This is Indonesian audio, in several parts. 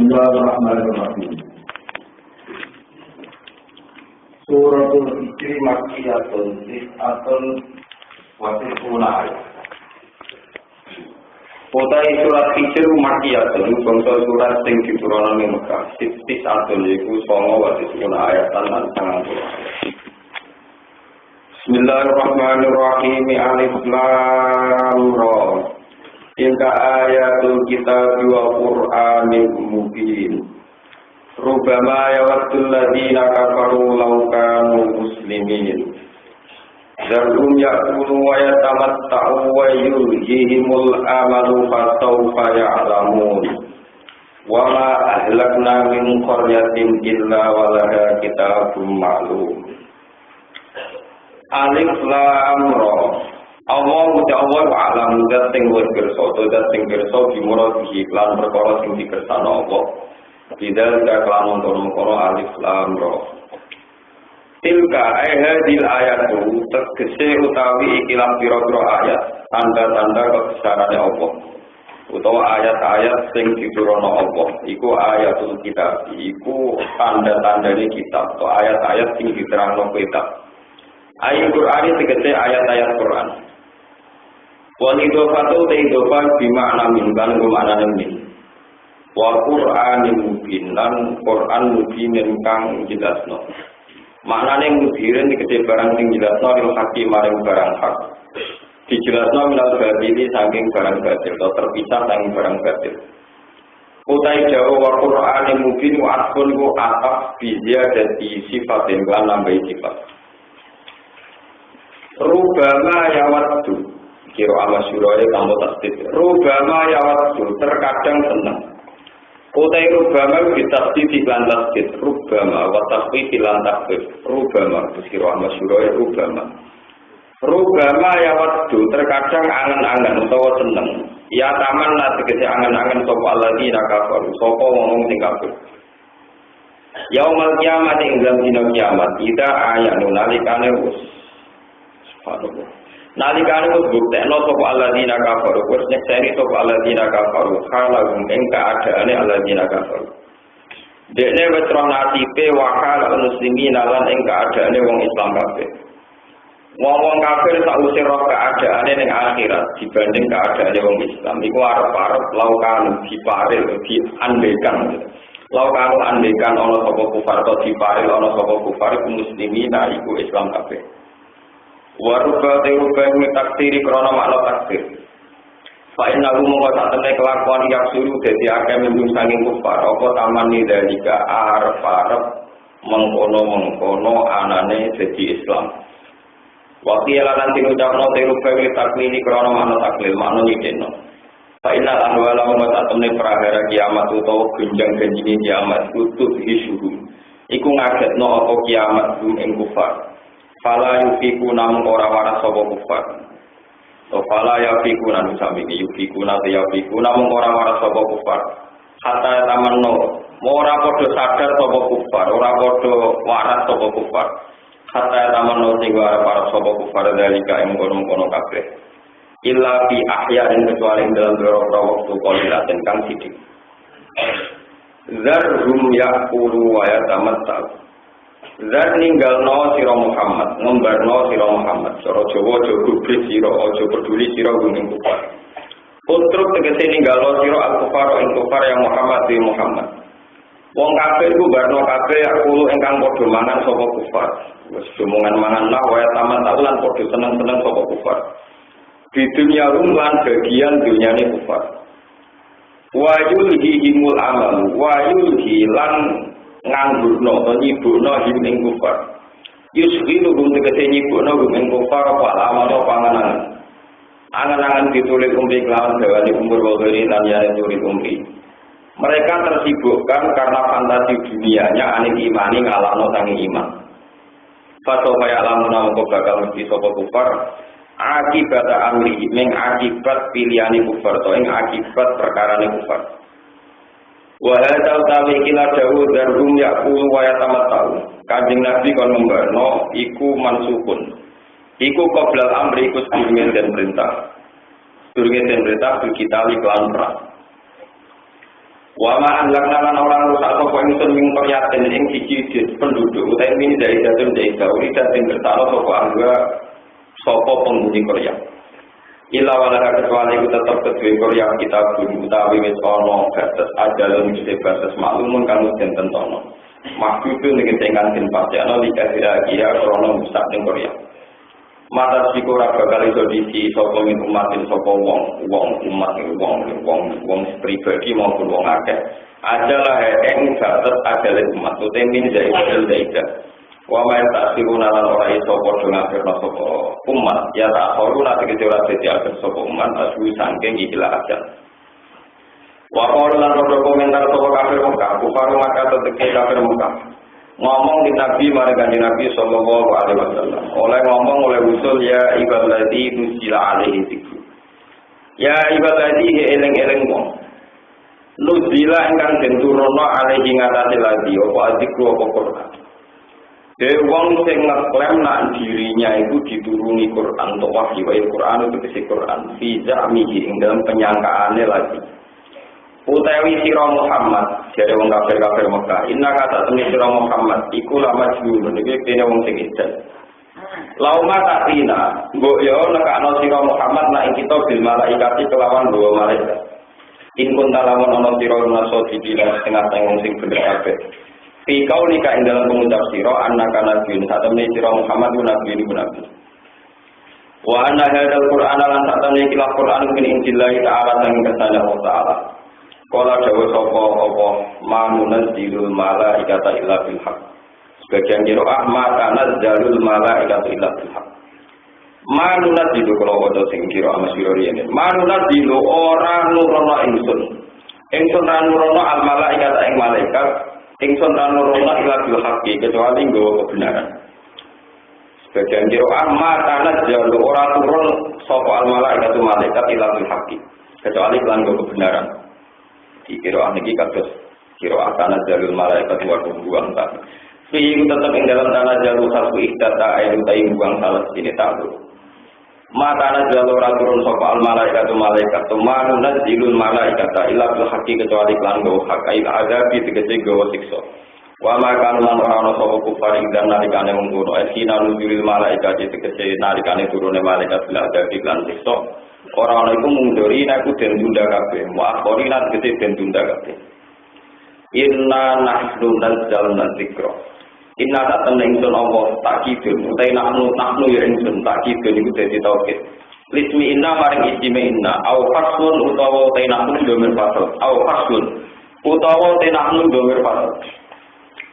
Bismillahirrahmanirrahim. Suratul Hijri Makkiyatun Tis'atun wa tis'una ayat. Utai surat Hijri Makkiyatun bangsa surat sing diturunkan ing Mekah. Tis'atun iku 9 wa tis'una ayat lan 90. Bismillahirrahmanirrahim. Alif Lam Ra. Tilka ayatul kitab wa Qur'anil mubin. Rubbama yawaddul ladzina kafaru law kanu muslimin. Zarhum ya'kulu wa yatamatta'u wa yulhihimul amalu fasawfa ya'lamun. Wa ma ahlakna min qaryatin illa wa laha kitabun ma'lum. Alif Lam Ra. Allah alam zat sing wis kersa, zat sing kersa dimuradi lan perkara sing dikersano Allah. Tidak kelamun kono alif lam ra. Tilka hadil ayatu tegese utawi ikilah pira-pira ayat, tanda-tanda kebesarannya Allah. Utawa ayat-ayat sing diturunno Allah, iku ayatul kitab, iku tanda-tandane kitab, atau ayat-ayat sing diterangno kitab. Ayat Qur'an tegese ayat-ayat Qur'an. Wal idhofatu ta'idhofat bimakna min kan bermakna min. Wa Qur'anil mubin lan Qur'an mubin kang jelasno. Maknane mubirin dikete barang sing jelasno lil hakim maring barang hak. Dijelasno minal batili saking barang batil atau terpisah saking barang batil. Utai jawa wa Qur'anil mubin wa asbun ku ataf biziyadati sifatin lan nambahi sifat. Rubama yawaddu kira amasyuraya kamu tasdid. Rubama yawaddu terkadang senang. Utai rubama ditasdid lan tasdid. Rubama wa tasdid lan tasdid. Rubama kira amasyuraya rubama. Rubama yawaddu terkadang angan-angan utawa seneng. Ya taman lah tegese angan-angan sapa alladzina kafaru. Sapa wong sing kafir. Yaumul kiamat ing dalam dina kiamat kita ayanu nalikane wis. Subhanallah. Nalikane wis buktekno sapa alladzina kafaru, wis nyekseni sapa alladzina kafaru, kalahum ing kaadaane alladzina kafaru. Dekne wis roh nasibe wakal muslimin lan ing kaadaane wong Islam kabeh. Wong kafir sakwise roh kaadaane ning akhirat dibanding kaadaane wong Islam iku arep-arep laukan diparil diandekan. Laukan andekan ana sapa kufar to diparil ana sapa kufar muslimin iku Islam kabeh. Waruba teruba taksiri krono makna taksir. Fa inna hum wa ta'ala kelakuan yang suruh dadi akeh mendung saking kufar apa tamani dalika arep-arep mengkono-mengkono anane dadi Islam. Wa qila lan diucapno teruba takwini krono makna taklil makna nyideno. Fa inna ahwala wa ta'ala prahara kiamat utawa genjang-genjine kiamat kutub hisuhum. Iku ngagetno apa kiamat ing kufar. Fala yufikuna mengora waras sapa kufar. To fala yufikuna nusamini yufikuna te yufikuna mengora waras sapa kufar. Hatta tamanno ora padha sadar sapa kufar, ora padha waras sapa kufar. Hatta tamanno sing waras sapa kufar dalika ing kono-kono kabeh. Illa fi ahyain kecuali dalam beberapa waktu qalilaten kang sithik. Zarhum yaqulu wa yatamatta'u. Zat ninggalno sira Muhammad, ngembarno sira Muhammad. Cara Jawa aja gubris sira, aja peduli sira ing kufar. Putruk tegese ninggalno sira al-kufar ing kufar yang Muhammad di Muhammad. Wong kafir ku barno kabeh akulu ingkang padha mangan sapa kufar. Wis omongan mangan lah wae taman lan padha seneng-seneng sapa kufar. Di dunia lan bagian dunyane kufar. Wa yulhihimul amal, wa yulhilan nganggurno atau nyibukno him ing kufar. Yusghilu hum tegese nyibukno hum ing kufar apa amal panganan. Angan-angan ditulis umri kelawan gawane umur wogeri lan yane tulis umri. Mereka tersibukkan karena fantasi dunianya aning imani ngalahno tangi iman. Fato kaya lamuna mongko bakal mesti sapa kufar akibat amri ning akibat pilihane kufar to ing akibat perkarane kufar. Wa hadza utawi kila dawu darhum yaqulu wa yatamatta'u. Kanjeng Nabi kon membarno iku mansukun. Iku qoblal amri iku sedurunge den perintah. Sedurunge den perintah kita li kelan perang. Wa ma anlakna lan orang rusak sapa ingsun ing qaryatin ing siji penduduk utawi min zaidatun zaida uridat sing bertalo sapa angga sapa penghuni qarya. Ila wala kecuali ku tetep kedue qarya kita utawi wis ana batas ajalun mesti batas maklumun kang den tentono. Maksudun ning tengah den pasti ana likasira kira krana musak ning qarya. Mata sikura bakal iso disi sapa min umatin sapa wong pribadi maupun wong akeh adalah ing batas ajale umat utawa min zaidah wa ma ta'siruna lan ora iso padha ngafirna sapa umat ya tak horuna tegese ora dadi akeh sapa umat asli saking ikhlas ajal wa qala lan komentar sapa kafir Mekah kufar Mekah teteke kafir Mekah ngomong di Nabi marang Kanjeng Nabi sallallahu alaihi wasallam oleh ngomong oleh usul ya ibadati nusila alaihi dzikru ya ibadati eleng-eleng wong nusila ingkang den turunna alaihi ngatasi lagi apa dzikru apa Quran de wong sing ngeklaim nak dirinya itu dituruni Quran atau wahyu Quran itu isi Quran fi za'mihi ing dalam penyangkaane lagi utawi sira Muhammad jare wong kafir-kafir Mekah inna kata temne sira Muhammad iku la majnun iki dene wong sing ijen lauma tatina mbok yo nekakno sira Muhammad nek kita bil malaikati kelawan dua malaikat in kun talamun ana sira naso dibilang setengah wong sing bener kabeh fi kaulika ing dalam pengucap sira annaka nabiyyun sak temne sira Muhammad nabi wa anna hadzal qur'ana lan sak temne iki Quran min injillahi ta'ala sang kersane Allah taala. Kala dawa sapa apa manunzilul malaikata illa bil haqq. Sebagian qiraah manazzalul malaikata illa bil haqq. Manunzilu kala waca sing qiraah masyhur yen. Manunzilu ora nurono ingsun. Ingsun ra nurono al malaikata ing malaikat, ingsun ra nurono illa bil haqq kecuali nggawa kebenaran. Sebagian qiraah manazzalu ora turun sapa al malaikatu malaikat illa bil haqq kecuali lan nggawa kebenaran. Di kiroan ini kados kiroan tanah jalur malaikat waktu buang tak. Fihi tetap ing dalam tanah jalur satu ihdata ayu tayi buang salah sini tahu. Ma tanah jalur aturun sopa al malaikat tu manu nazilul malaikat ila bil haqi kecuali lan go hak ail adabi tegese go siksa. Wa ma kan lan ora sopa kufar ing dan nalikane ngono esina nuzulil malaikat tegese nalikane turune malaikat bil adabi lan siksa. Orang itu munduri aku den tunda kabeh wa akhori lan gede den tunda kabeh inna nahnu nazzalna dzikra inna ta'tamna ingsun Allah takidun utai nahnu ya ingsun takidun iku dadi tauhid lismi inna maring isime inna au faslun utawa utai nahnu domir fasl au faslun utawa utai nahnu domir fasl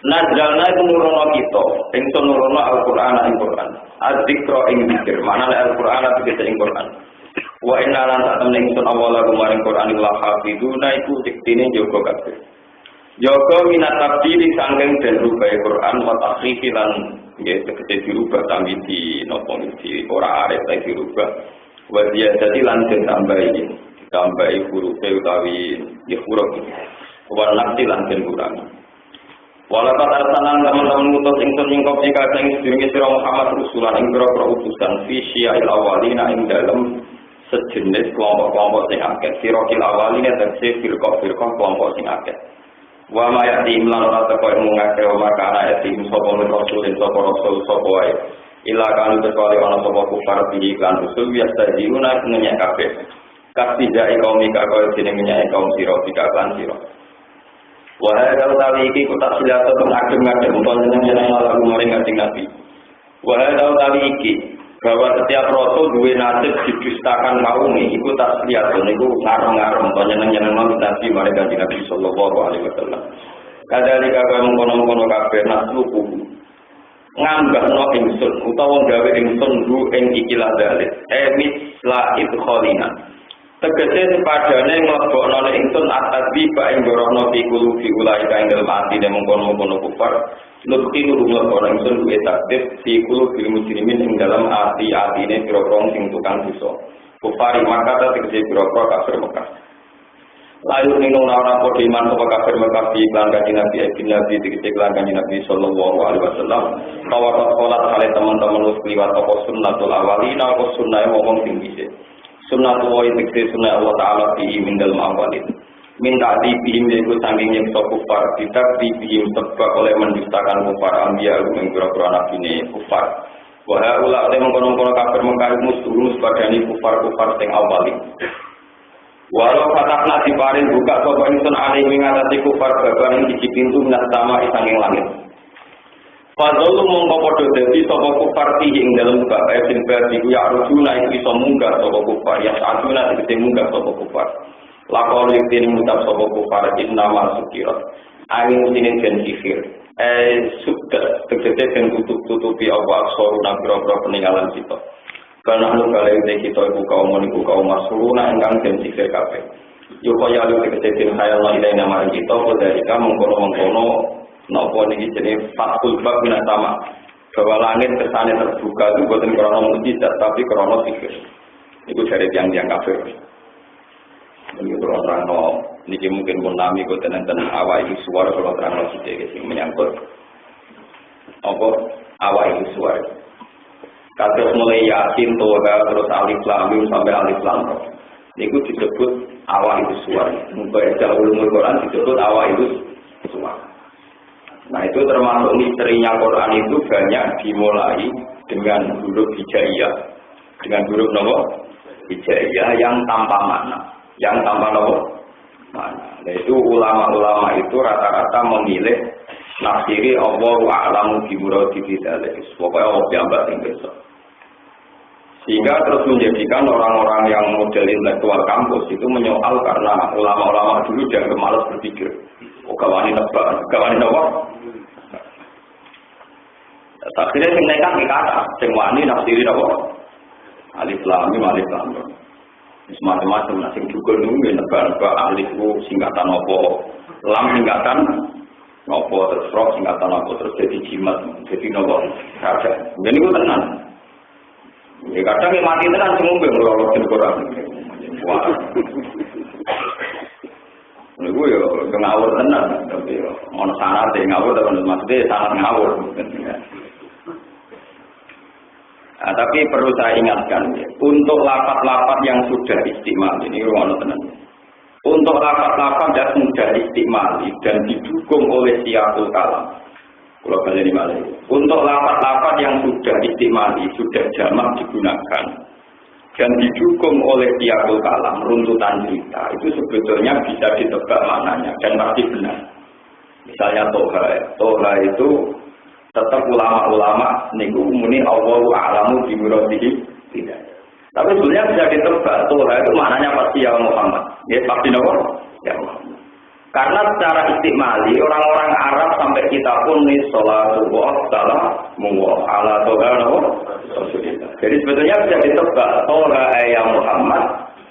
nazzalna iku nurono kita ingsun nurono Al-Qur'an ing Qur'an az-dzikra ing dzikir maknane Al-Qur'an tegese ing Qur'an wa inna lan ta'tamna ingsun awala kumaring Qur'an illa hafiduna iku diktine jaga kabeh jaga minat tabdili sangking den rubah Qur'an wa takhrifi lan nggih tegese dirubah tambi di napa di ora arep ta dirubah wa dia dadi lan den tambahi huruf utawi huruf wa nakti lan den kurangi walakat arsalan teman-teman ngutus ingsun nyingkop jika sing sedurunge sira Muhammad rusulan ing pira-pira utusan fi syia'il awalina ing dalem sejenis kelompok-kelompok sing akeh sirokil awalina tegese firqah-firqah kelompok sing akeh wa ma ya'ti imlan ora teko mungake wa makana ya'ti sapa rasulin sapa rasul sapa wae ila kan kecuali ana sapa kufar bi iklan usul biasa diuna ngenyek kabeh kasida kaum ika kaya jeneng ngenyek kaum sira dikaklan sira wa hadal tali iki kota silata teng agem-agem utawa jeneng lagu maring kanjeng Nabi wa hadal tali iki bahwa setiap rasul duwe nasib didustakan kaum ini iku tak lihat niku ngarep-ngarep panjenengan Nabi marang kanjeng Nabi sallallahu alaihi wasallam kadalika kaya mengkono-kono kabeh nasluku ngambahno ingsun utawa gawe ingsun ru ing ikilah dalil misla idkhalina tegese sepadane nglebokno ingsun atadbi ba ing gorono fi qulubi ulai ka ing dalem atine mengkono-kono kufar lutki nurung orang sun duwe takdir si qulubil mujrimin ing dalam ati-atine pira-pira sing tukang dosa kufari maka tegese pira-pira kafir Mekah lalu nino ora padha iman sapa kafir Mekah di kanjeng Nabi ibn Nabi tegese kanjeng Nabi sallallahu alaihi wasallam bahwa salat kali teman-teman wis liwat apa sunnatul awalina apa sunnahe wong sing dhisik sunnatul wa tegese sunnah Allah taala fi min dalem awalin minta dibihim yaitu saking nyeksa kufar kita dibihim sebab oleh mendustakan kufar ambia yang pura-pura nabi ini kufar wahai ulah oleh mengkonon-konon kafir mengkarit musuh sebagai kufar-kufar sing awali walau fatakna diparin buka sopa insun alih mengatasi kufar baban yang di pintu minas sama isanging langit Fadolu mongko dadi sapa kufar ing dalem bab ayat berarti ya rujuna iku iso munggah sapa kufar ya aduna tegese munggah sapa kufar lakon iki mutab sapa kufar inna masukira angin sinin den sihir sudah tegese den tutup-tutupi apa aksor nabro-bro peninggalan kita karena lu kali kita iku kaum masuruna ingkang den sihir kabeh yo kaya lu tegese den khayal lan nama kita padha mengkono napa niki jenenge fatul bab min sama bahwa langit kersane terbuka itu bukan krana mukjizat tapi krana sihir. Iku dari yang kafir. Ini terang niki mungkin pun nami kok tenten awak iki suara kalau terang sithik sing menyangkut apa awak iki suara. Kados mulai yakin toga terus alif lam mim sampai alif lam. Niku disebut awak itu suara. Muga ulumul Quran disebut awak itu suara. Nah itu termasuk misterinya Quran itu banyak dimulai dengan huruf hijaiyah, dengan huruf nopo hijaiyah yang tanpa makna, Nah itu ulama-ulama itu rata-rata memilih nafsiri Allahu a'lamu bi muradi bidzalik. Pokoknya Allah jambak yang besok. Sehingga terus menjadikan orang-orang yang model intelektual kampus itu menyoal karena ulama-ulama dulu jangan malas berpikir. Kawani nebak, kawani nopo. Akhirnya sing nekat dikata, sing wani nafsiri nopo. Alif lam mim alif lam. Wis macam-macam sing juga nunggu nebak-nebak alif ku singkatan nopo, lam singkatan nopo terus ro singkatan nopo terus jadi jimat, jadi nopo. Kaca. Jadi ku tenan. Ya kadang yang mati tenan sing ngombe ngrolok den Quran. Wah. Niku yo ngawur tenan, tapi yo ono sanad ngawur tapi maksudnya sanad ngawur. Nah, tapi perlu saya ingatkan ya, untuk lafaz-lafaz yang sudah istimal ini ono tenan. Untuk lafaz-lafaz yang sudah istimal dan didukung oleh siyaqul kalam. Kalau kalian dimana? Untuk lafaz-lafaz yang sudah istimal, sudah jamak digunakan dan didukung oleh siyaqul kalam, runtutan cerita, itu sebetulnya bisa ditebak maknanya dan pasti benar. Misalnya toha itu tetap ulama-ulama niku muni Allahu a'lamu bi muradihi tidak. Tapi sebenarnya bisa ditebak toha itu maknanya pasti ya Muhammad. Ya pasti nopo? Ya Muhammad. Karena secara istimali orang-orang Arab sampai kita pun nih sholatu wa salamu ala toha nopo? Jadi sebetulnya bisa ditebak toha ya Muhammad.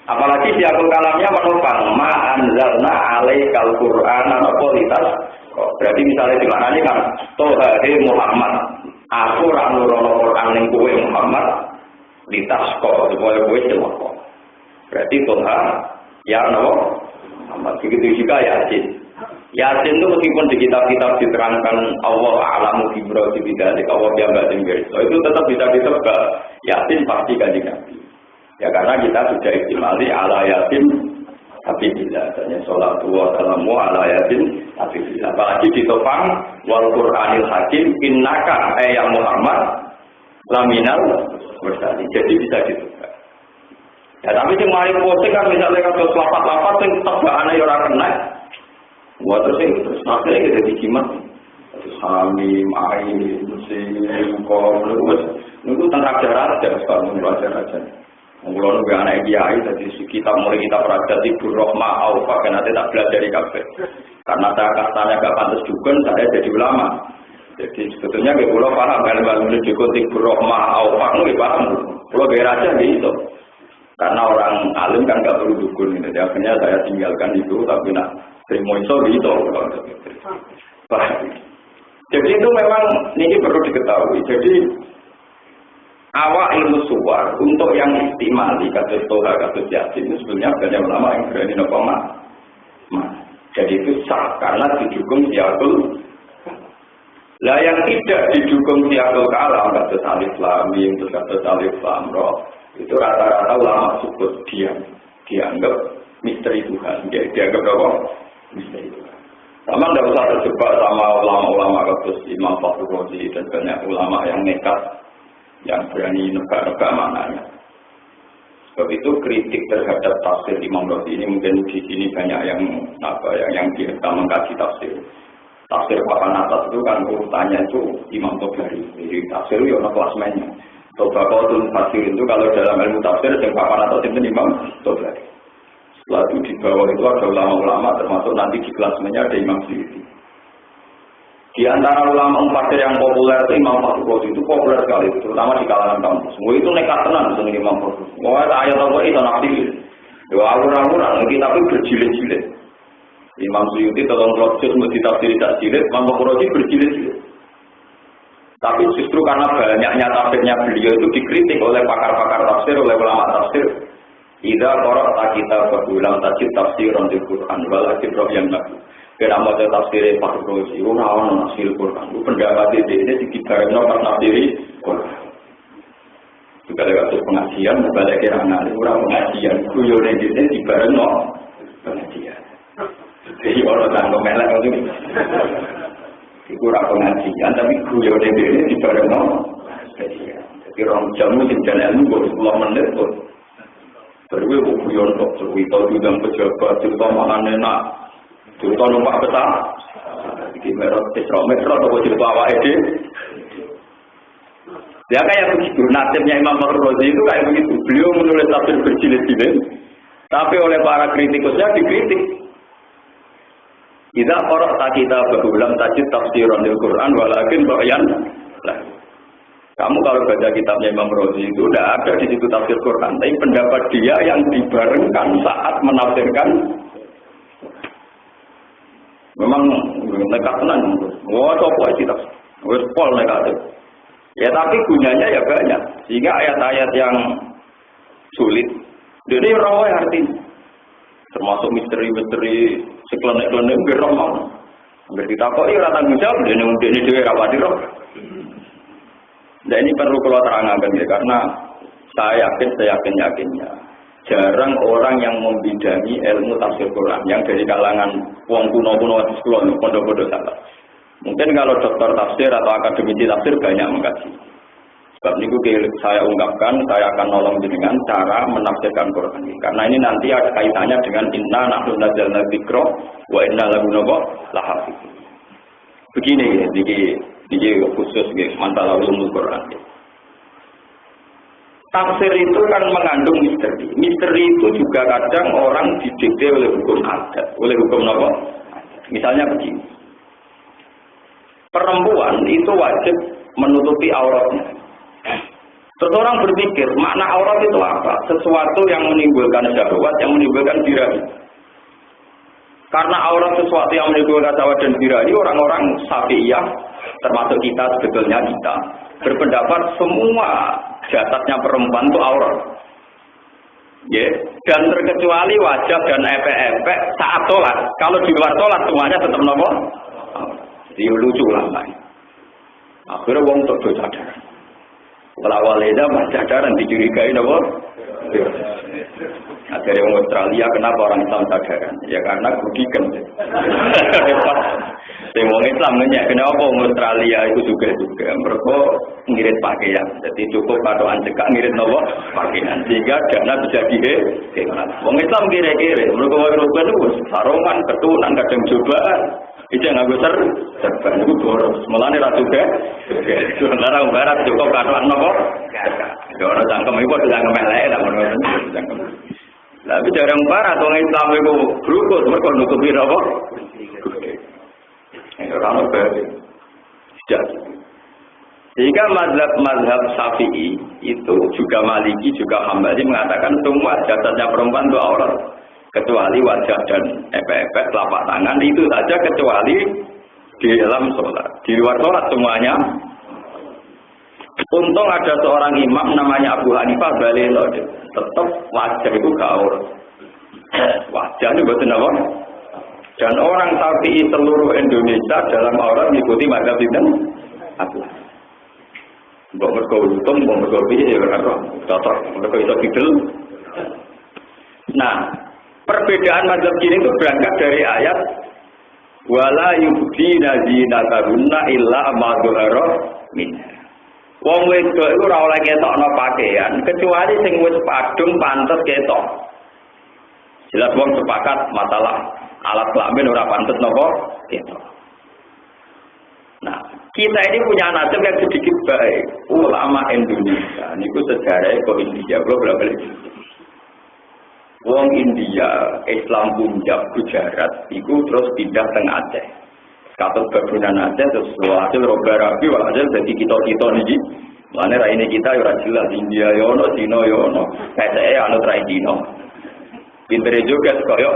Apalagi siyaqul kalamnya menopang ma anzalna alaikal qur'ana napolitas. Berarti misalnya dimaknani kan toha Muhammad. Aku ra nurono Quran ning kowe Muhammad litasko supaya kowe celaka. Berarti toha ya nopo Muhammad. Begitu juga Yasin. Yasin itu meskipun di kitab-kitab diterangkan Allah a'lamu bi muradi bidzalik, Allah yang enggak tinggal. Itu tetap bisa ditebak. Yasin pasti kanjeng Nabi. Ya karena kita sudah istimali ala Yasin tapi bila adanya sholatu wa salamu ala Yasin tapi bila apalagi ditopang wal Qur'anil Hakim innaka ya Muhammad laminal mursalin. Jadi bisa ditebak. Ya tapi sing mari posting kan misalnya kalau lafaz-lafaz sing tebakane ya ora kena. Wah terus akhirnya kita dijimat terus hamim, ain, musim, kol, itu tentang raja-raja sekarang raja-raja mulai nunggu anak kiai jadi kita mulai kita perhatian Ibu Rohmah Aufa kan nanti tak belajar dari kafe karena saya katanya gak pantas juga saya jadi ulama jadi sebetulnya kita pulau paham kalau menuju Ibu Rohmah Aufa nggak paham pulau raja gitu karena orang alim kan gak perlu dukun jadi akhirnya saya tinggalkan itu tapi nak terima iso gitu. Jadi itu memang ini perlu diketahui. Jadi awal ilmu suwar untuk yang istimali kasus toha kasus Yasin itu sebenarnya banyak ulama yang berani nopama. Jadi itu sah karena didukung siyaqul. Lah yang tidak didukung siyaqul kalam kasus alif lam mim kasus alif lam ra itu rata-rata ulama sebut dianggap misteri Tuhan. Dia dianggap apa? Misteri Tuhan. Sama tidak usah terjebak sama ulama-ulama kados Imam Fakhrul Razi dan banyak ulama yang nekat, yang berani nebak-nebak maknanya. Sebab itu kritik terhadap tafsir Imam Razi ini mungkin di sini banyak yang kita mengkaji tafsir. Tafsir papan atas itu kan urutannya itu Imam Tobari. Jadi tafsir itu ada klasmennya. Tobaqatul Tafsir itu kalau dalam ilmu tafsir yang papan atas itu Imam Tobari. Setelah itu di bawah itu ada ulama-ulama termasuk nanti di klasmennya ada Imam Suyuti. Di antara ulama tafsir yang populer itu Imam Fakhrul Razi itu populer sekali, terutama di kalangan kampus. Semua itu nekat tenan dengan Imam Fakhrul. Wah ayat apa itu nabi. Yo awur-awuran lagi tapi berjilid-jilid. Imam Suyuti tolong proses mesti tafsir tak jilid, Imam Fakhrul Razi berjilid-jilid. Tapi justru karena banyaknya tafsirnya beliau itu dikritik oleh pakar-pakar tafsir, oleh ulama tafsir. Idza qara'ta kitab ulam tajid tafsiran di Quran wal kitab yang nabi. Kena maca tafsir Fakhrul Razi, ora ono tafsir Quran. Ku pendapat ini dikibarno pas tafsir Quran. Juga lewat pengajian, balik kira ngali ora pengajian, guyone dene dibarno pengajian. Jadi orang tanggung melek itu. Iku ora pengajian tapi guyone dene dibarno pengajian. Jadi orang jamu sing jalan ilmu 10 menit kok. Berwe guyon kok cerita bidang pejabat, cerita makan enak, cerita numpak besar. Iki merek metro atau cerita awake dhewe. Ya kayak begitu, nasibnya Imam Fakhrul Razi itu kayak begitu. Beliau menulis tafsir berjilid-jilid, tapi oleh para kritikusnya dikritik. Idza qara'ta kitab ulam tajid tafsiran al Quran walakin bayan. Kamu kalau baca kitabnya Imam Razi itu tidak ada di situ tafsir Quran, tapi pendapat dia yang dibarengkan saat menafsirkan memang nekat tenan. Wah, coba kita, wes pol nekat. Ya tapi gunanya ya banyak, sehingga ayat-ayat yang sulit, jadi rawan artinya, termasuk misteri-misteri sekelenek-kelenek berroman. Berditakoi orang tanggung jawab, ini dia rapati roh. Nah ini perlu kalau terangkan ya, karena saya yakinnya jarang orang yang membidangi ilmu tafsir Quran yang dari kalangan wong kuno-kuno di sekolah, pondok-pondok salah. Mungkin kalau dokter tafsir atau akademisi tafsir banyak mengkaji. Sebab ini saya ungkapkan, saya akan nolong dengan cara menafsirkan Quran ini. Karena ini nanti ada kaitannya dengan inna nahnu nazzalna dzikra wa inna lahu lahafidz. Begini ya, ini khusus masalah ulumul Quran. Tafsir itu kan mengandung misteri. Misteri itu juga kadang orang didikte oleh hukum adat, oleh hukum apa? Misalnya begini. Perempuan itu wajib menutupi auratnya. Seseorang berpikir, makna aurat itu apa? Sesuatu yang menimbulkan syahwat, yang menimbulkan birahi. Karena aurat sesuatu yang menimbulkan syahwat dan birahi, orang-orang Syafi'iyah, termasuk kita sebetulnya kita, berpendapat semua jasadnya perempuan itu aurat. Yeah. Dan terkecuali wajah dan epek-epek saat sholat. Kalau di luar sholat semuanya tetap nopo. Jadi lucu lah. Akhirnya wong untuk cadaran. Kalau awalnya cadaran dicurigai nopo. Akhirnya orang Australia kenapa orang Islam cadaran? Ya karena gudikan. Orang Islam nanya kenapa orang Australia itu juga mereka ngirit pakaian. Jadi cukup padoan cekak ngirit nopo pakaian sehingga dana bisa dihemat. Orang Islam kira-kira mereka orang itu sarungan, ketunan, kadang cobaan. Itu yang aku serban itu boros. Mulanya ratu ke. Sementara barat cukup padoan nopo. Orang cangkem itu cangkem elek lah menurut. Tapi jarang barat orang Islam itu berukut mereka nutupi nopo. Orang berbeda. Sehingga mazhab Syafi'i itu juga Maliki juga Hambali mengatakan semua jasadnya perempuan itu aurat kecuali wajah dan epek-epek telapak tangan itu saja kecuali di dalam sholat. Di luar sholat semuanya. Untung ada seorang imam namanya Abu Hanifah balelo tetap wajah itu gak aurat. Wajah itu betul apa? Dan orang Syafi'i seluruh Indonesia dalam aurat mengikuti mazhab itu Abu. Mbok mergo untung, mbok mergo piye ya ora cocok. Mergo iso didel. Nah, perbedaan mazhab gini itu berangkat dari ayat wala yubdina zinatahunna illa ma dzahara min. Wong wedok iku ora oleh ketokno pakaian kecuali sing wis padung pantes ketok. Jelas wong sepakat masalah alat kelamin ora pantes napa ketok. Nah, kita ini punya nasib yang sedikit baik. Ulama Indonesia niku sejarah kok India bolak-balik. Wong India, Islam Punjab, Gujarat, iku terus pindah teng Aceh. Katut babunan Aceh terus hasil roga rabi, hasil jadi kita niki. Mane ra ini kita ora jelas India yo ono, Cina yo ono. PSE anut ra Cina. Pintere juga koyo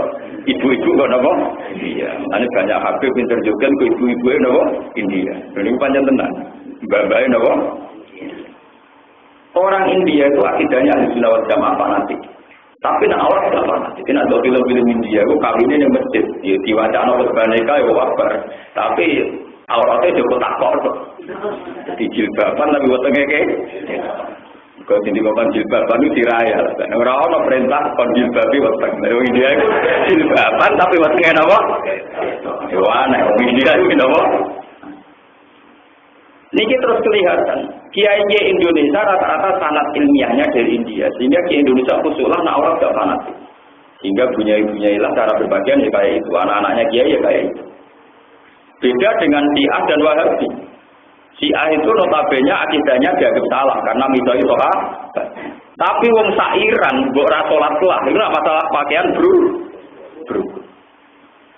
ibu-ibu kok napa? Iya. Mane banyak habib pinter juga kok ibu-ibu napa? India. Ini panjang tenan. Mbak-mbake napa? Orang India itu akidahnya Ahlussunnah wal Jamaah fanatik. Tapi nak awak tidak fanatik. Nak do film-film India ku kawine ning masjid, ya diwacana khutbahnya yo wabar. Tapi awake Joko takok kok. Di jilbaban tapi wetenge ke. Kau sini bukan jilbaban itu diraya. Orang orang perintah kon jilbabi weteng. India itu jilbaban tapi wetenge napa? Yo aneh. India itu napa? Niki terus kelihatan. Kiai Indonesia rata-rata sanad ilmiahnya dari India. Sehingga Kiai Indonesia khususlah nak orang tidak fanatik. Sehingga bunyai-bunyailah cara berbagian ya kayak itu. Anak-anaknya Kiai ya kayak itu. Beda dengan Syiah dan Wahabi. Syiah itu notabene akidahnya dianggap salah karena misalnya soal. Tapi wong sairan mbok ra salat lah. Itu masalah pakaian bro.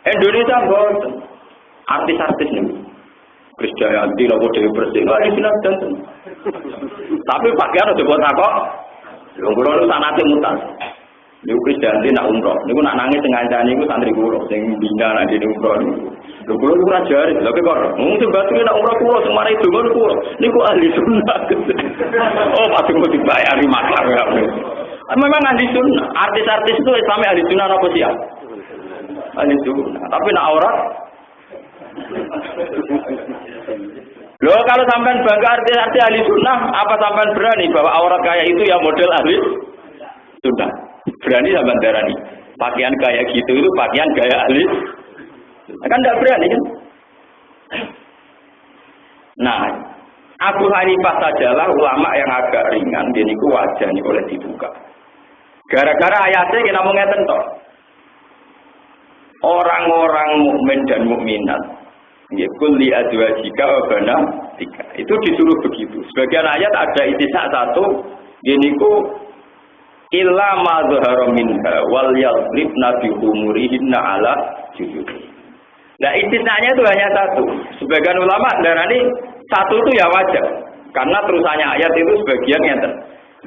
Indonesia mboten. Artis-artis nih. Krisdayanti nopo dhewe bersih. Lah iki sinten. Tapi pakaian aja buat takok. Lho kula nu sanate mutas. Niku Krisdayanti nak umroh. Niku nak nangis sing ngancani iku santri kula sing bina nak dene umroh niku. Lho kula niku ora jare. Lha kok mung sing batu nak umroh kula semare donga niku. Niku ahli sunnah. Oh, pasti mesti dibayari maklar ya. Memang ahli sunnah. Artis-artis itu Islam ahli sunnah apa sih? Ahli sunnah. Tapi nak aurat loh, kalau sampean bangga artis-artis ahli sunnah, apa sampean berani bahwa aurat kayak itu ya model ahli sunnah? Berani sampean darani pakaian kayak gitu itu pakaian gaya ahli? Kan tidak berani kan? Nah, Abu Hanifah sajalah ulama yang agak ringan, dia niku wajah nih oleh dibuka. Gara-gara ayatnya kita mau ngeten toh. Orang-orang mukmin dan mukminat ya kulli azwajika wa banatika. Itu disuruh begitu. Sebagian ayat ada istisna satu, yaitu illa ma dzahara minha wal yadribna bi umurihinna ala juyubi. Nah, istisnanya itu hanya satu. Sebagian ulama darani satu itu ya wajar. Karena terusannya ayat itu sebagian ngeten.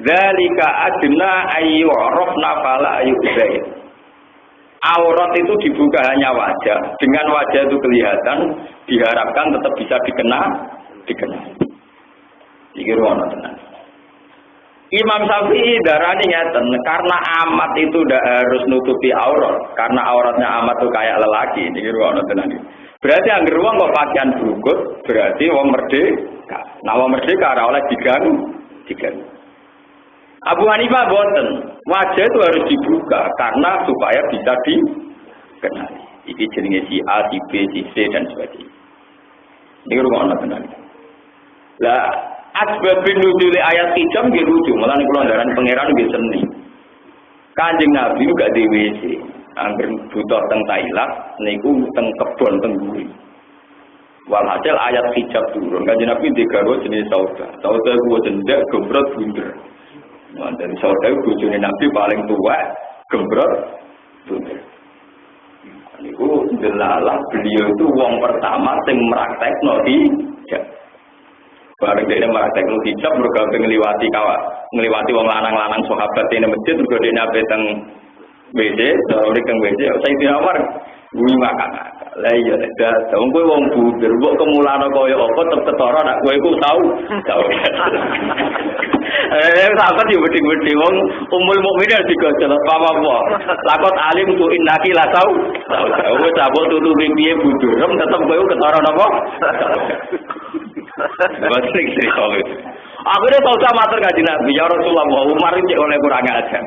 Dzalika adna ayyurafna fala ayyudzai. Aurat itu dibuka hanya wajah. Dengan wajah itu kelihatan, diharapkan tetap bisa dikenal. Iki ruwono tenan. Imam Syafi'i darani ngeten, karena amat itu tidak harus nutupi aurat, karena auratnya amat itu kayak lelaki. Iki ruwono tenan. Berarti anggere wong kok pakaian brukut, berarti wong merdeka. Nah, wong merdeka ora oleh diganggu. Abu Hanifah boten, wajah itu harus dibuka karena supaya bisa dikenali. Ini jenenge si A, si B, si C dan sebagainya. Ini rumah Allah tenan. Lah, asbabun nuzul ayat hijab nggih lucu, malah kula ndaran pangeran nggih seni. Kanjeng Nabi juga di WC, angger butuh teng Thailand niku teng kebon teng guri. Walhasil ayat hijab turun, Kanjeng Nabi digawe jenis sauda. Sauda ku cendek gembrot bunder. Dari saudara bojone Nabi paling tua, gembrot, bunder. Niku delalah beliau itu wong pertama sing meraktekno hijab. Bareng dene meraktekno hijab mergo ngliwati wong lanang-lanang sahabat ning masjid mergo dene ape teng WC, ora teng WC, Sayyidina Umar kuwi makan. Lah iya dah, wong kowe wong bunder, kok kemulane kaya apa tetep ketara nek kowe iku tau. Sahabat yo beding-beding wong umul mukminin digojol apa-apa. Lakot alim tu innaki la tau. Wis sabuk tutupi piye budurem tetep kowe ketara napa? Wasik cerita. Akhirnya tau sama matur Kanjeng Nabi, ya Rasulullah, Umar iki oleh kurang ajar.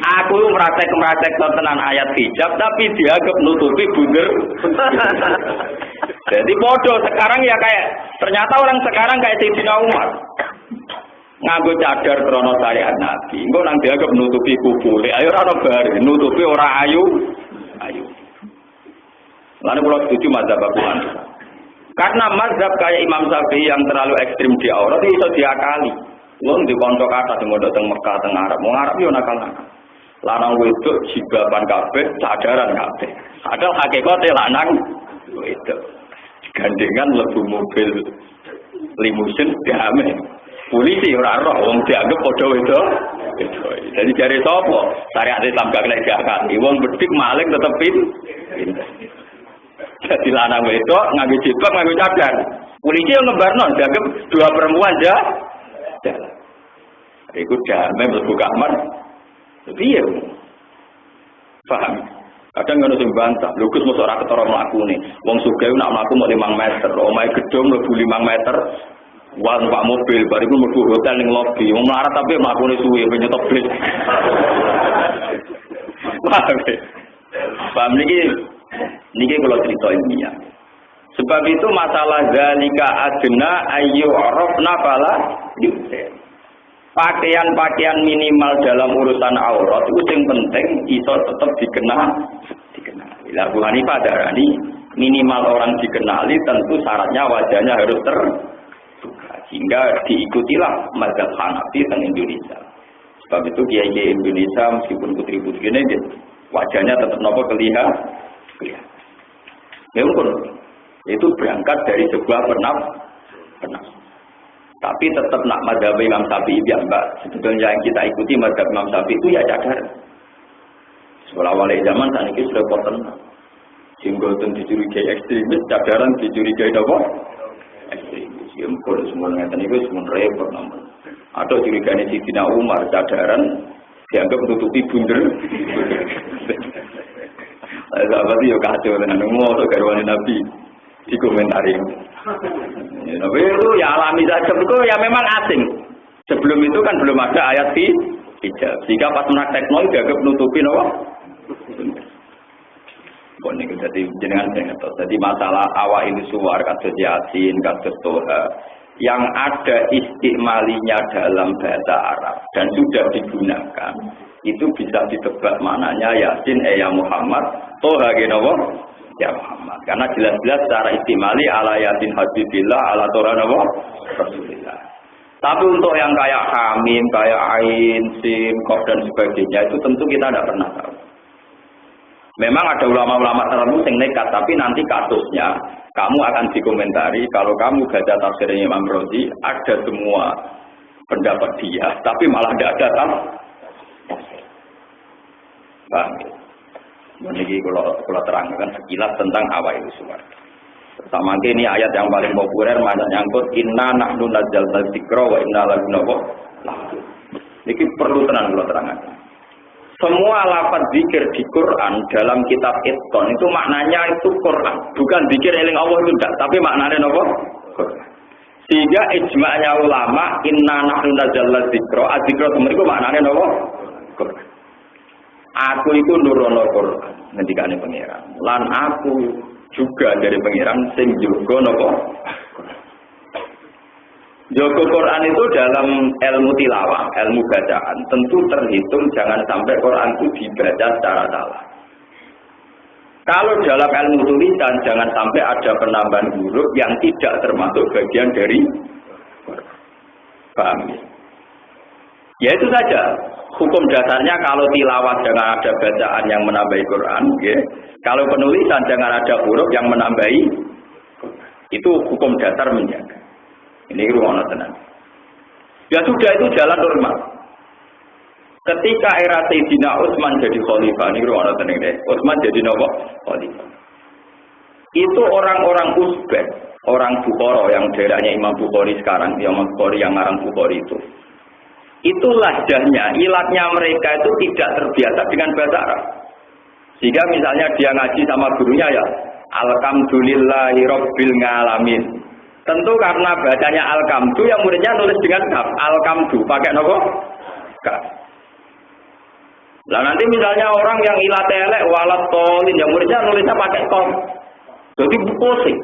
Aku praktek tenan ayat hijab tapi dianggap nutupi bunder. Jadi bodoh sekarang ya kayak ternyata orang sekarang kayak Sayyidina Umar. Nganggo cadar krana syariat Nabi. Engko nang dianggap nutupi kubule. Ayo ora bar, nutupi ora ayu. Lalu kalau setuju mazhab Abu Hanifah. Karena mazhab kayak Imam Syafi'i yang terlalu ekstrim di aurat itu bisa diakali. Wong di kanca kata sing mondok teng Mekah teng Arab, wong Arab yo nakal-nakal. Lanang wedok jibaban kabeh, cadaran kabeh. Padahal hakikate lanang wedok. Gandengan mlebu mobil limusin diame. Polisi ora roh wong dianggap padha wedok. Jadi jare sapa? Syariat Islam gak kena diakali. Wong bedik maling tetep pinter. Jadi lanang wedok nganggo jilbab nganggo cadar. Polisi yang ngebarno dianggap dua perempuan aja. Iku damai mlebu kamar. Piye? Paham? Kadang ngono sing bantah, lho Gus mosok ora ketara mlakune. Wong sugih nak mlaku mau 5 meter, omahe gedung mlebu 5 meter. Wong pak mobil bariku mlebu hotel ning lobi. Wong melarat tapi mlakune suwe penyetop bis. Paham niki kula crita ilmiah. Sebab itu masalah zalika adna ayu arafna fala yusir. Pakaian-pakaian minimal dalam urusan aurat itu yang penting iso tetap dikenali. Bila Abu Hanifah darani minimal orang dikenali tentu syaratnya wajahnya harus terbuka sehingga diikutilah mazhab Hanafi di Indonesia. Sebab itu kiai Indonesia meskipun putri-putri ini wajahnya tetap nopo kelihatan. Ya pun itu berangkat dari sebuah pernah. Tapi tetap nak mazhab Imam Syafi'i ya Mbak. Sebetulnya yang kita ikuti mazhab Imam Syafi'i itu ya cadar. Sekolah wali zaman saat ini sudah kotor. Singgoten dicurigai ekstremis, cadaran dicurigai apa? Ekstremis. Ya mungkin semua ngeten itu semua repot namun. Atau curiganya Sayyidina Umar cadaran dianggap menutupi bunder. Sahabat itu kacau dengan ngomong garwane Nabi dikomentari. Tapi itu ya alami saja, itu ya memang asing. Sebelum itu kan belum ada ayat hijab. Jika pas praktek teknologi dianggap nutupin apa? Bon ini jadi jenengan itu. Jadi masalah awal ini suar kados Yasin, kados Toha yang ada istikmalinya dalam bahasa Arab dan sudah digunakan itu bisa ditebak mananya Yasin ya Muhammad, Toha apa? Ya Muhammad, karena jelas-jelas secara istimali ala Yasin Habibillah ala Torah Nabi Rasulullah. Tapi untuk yang kayak Hamim, kayak Ain, Sin, Qaf dan sebagainya itu tentu kita tidak pernah tahu. Memang ada ulama-ulama tertentu yang nekat, tapi nanti kasusnya kamu akan dikomentari kalau kamu baca tafsirnya Imam Razi ada semua pendapat dia, tapi malah tidak ada tafsir. Paham ya? Ini kalau terangkan sekilas tentang awal itu semua. Pertama ini ayat yang paling populer mana nyangkut inna nahnu nazzalna dzikra wa inna lahu lahafidz. Ini perlu kalau terangkan. Semua lafaz zikir di Quran dalam kitab Itqan itu maknanya itu Quran, bukan zikir eling Allah itu enggak, tapi maknanya apa? Quran. Sehingga ijma'nya ulama inna nahnu nazzalna dzikra, adzikra itu maknanya apa? Quran. Aku itu nurono Quran ngendikane pangeran. Lan aku juga dari pangeran sing juga napa? Jaga Quran itu dalam ilmu tilawah, ilmu bacaan tentu terhitung jangan sampai Quran itu dibaca secara salah. Kalau dalam ilmu tulisan jangan sampai ada penambahan huruf yang tidak termasuk bagian dari Quran. Paham ya? Ya itu saja. Hukum dasarnya kalau tilawah jangan ada bacaan yang menambahi Quran, ya. Kalau penulisan jangan ada huruf yang menambahi Quran. Itu hukum dasar menjaga. Ini ruang tenang. Ya sudah itu jalan normal. Ketika era Sayyidina Utsman jadi khalifah, ini ruang tenang deh. Utsman jadi nopo khalifah. Itu orang-orang Uzbek, orang Bukhara yang daerahnya Imam Bukhari sekarang, Imam Bukhari yang ngarang Bukhari itu. Itu lahjahnya, ilatnya mereka itu tidak terbiasa dengan bahasa Arab. Sehingga misalnya dia ngaji sama gurunya ya, Alhamdulillahi Rabbil Ngalamin. Tentu karena bacanya Al-Kamdu yang muridnya nulis dengan kaf, Al-Kamdu pakai nopo kaf. Lah nanti misalnya orang yang ilat elek walat tolin yang muridnya nulisnya pakai kom. Jadi pusing.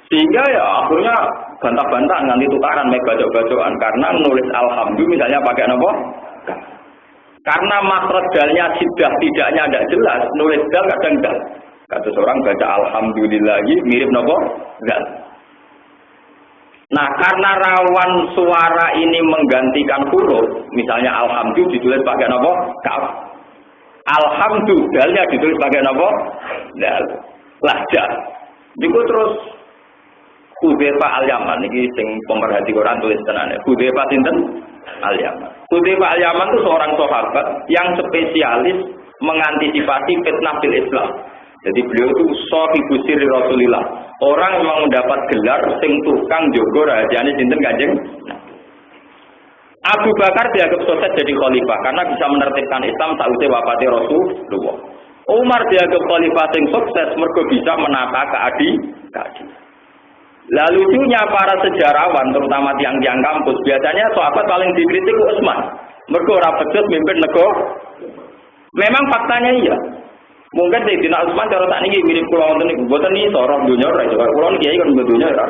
Sehingga ya akhirnya bantah-bantah nganti tukaran mek bacok-bacokan karena nulis alhamdulillah misalnya pakai apa? Karena makhraj dalnya tidaknya tidak jelas, nulis dal kadang dal. Kata seorang baca alhamdulillah mirip napa? Dal. Nah, karena rawan suara ini menggantikan huruf, misalnya alhamdulillah ditulis pakai napa? Kaf. Alhamdulillahnya ditulis pakai napa? Dal. Lahjah. Niku terus Hudzaifah Al-Yaman iki sing pemerhati Quran tulis tenane. Hudzaifah sinten? Al-Yaman. Hudzaifah Al-Yaman itu seorang sahabat yang spesialis mengantisipasi fitnah fil Islam. Jadi beliau itu sahibu sirri Rasulillah. Orang yang mendapat gelar sing tukang jaga rahasiane sinten Kanjeng. Abu Bakar dianggap sukses jadi khalifah karena bisa menertibkan Islam sausé wafate Rasulullah. Umar dianggap khalifah sing sukses mergo bisa menata keadilan. Lalu lucunya para sejarawan, terutama tiang-tiang kampus, biasanya sahabat paling dikritik Utsman. Mergo ora becus mimpin negara. Memang faktanya iya. Mungkin Sayyidina Utsman cara tak niki mirip kula wonten niku, mboten iso ora donya ora iso. Kula niki kiai kan donya ora.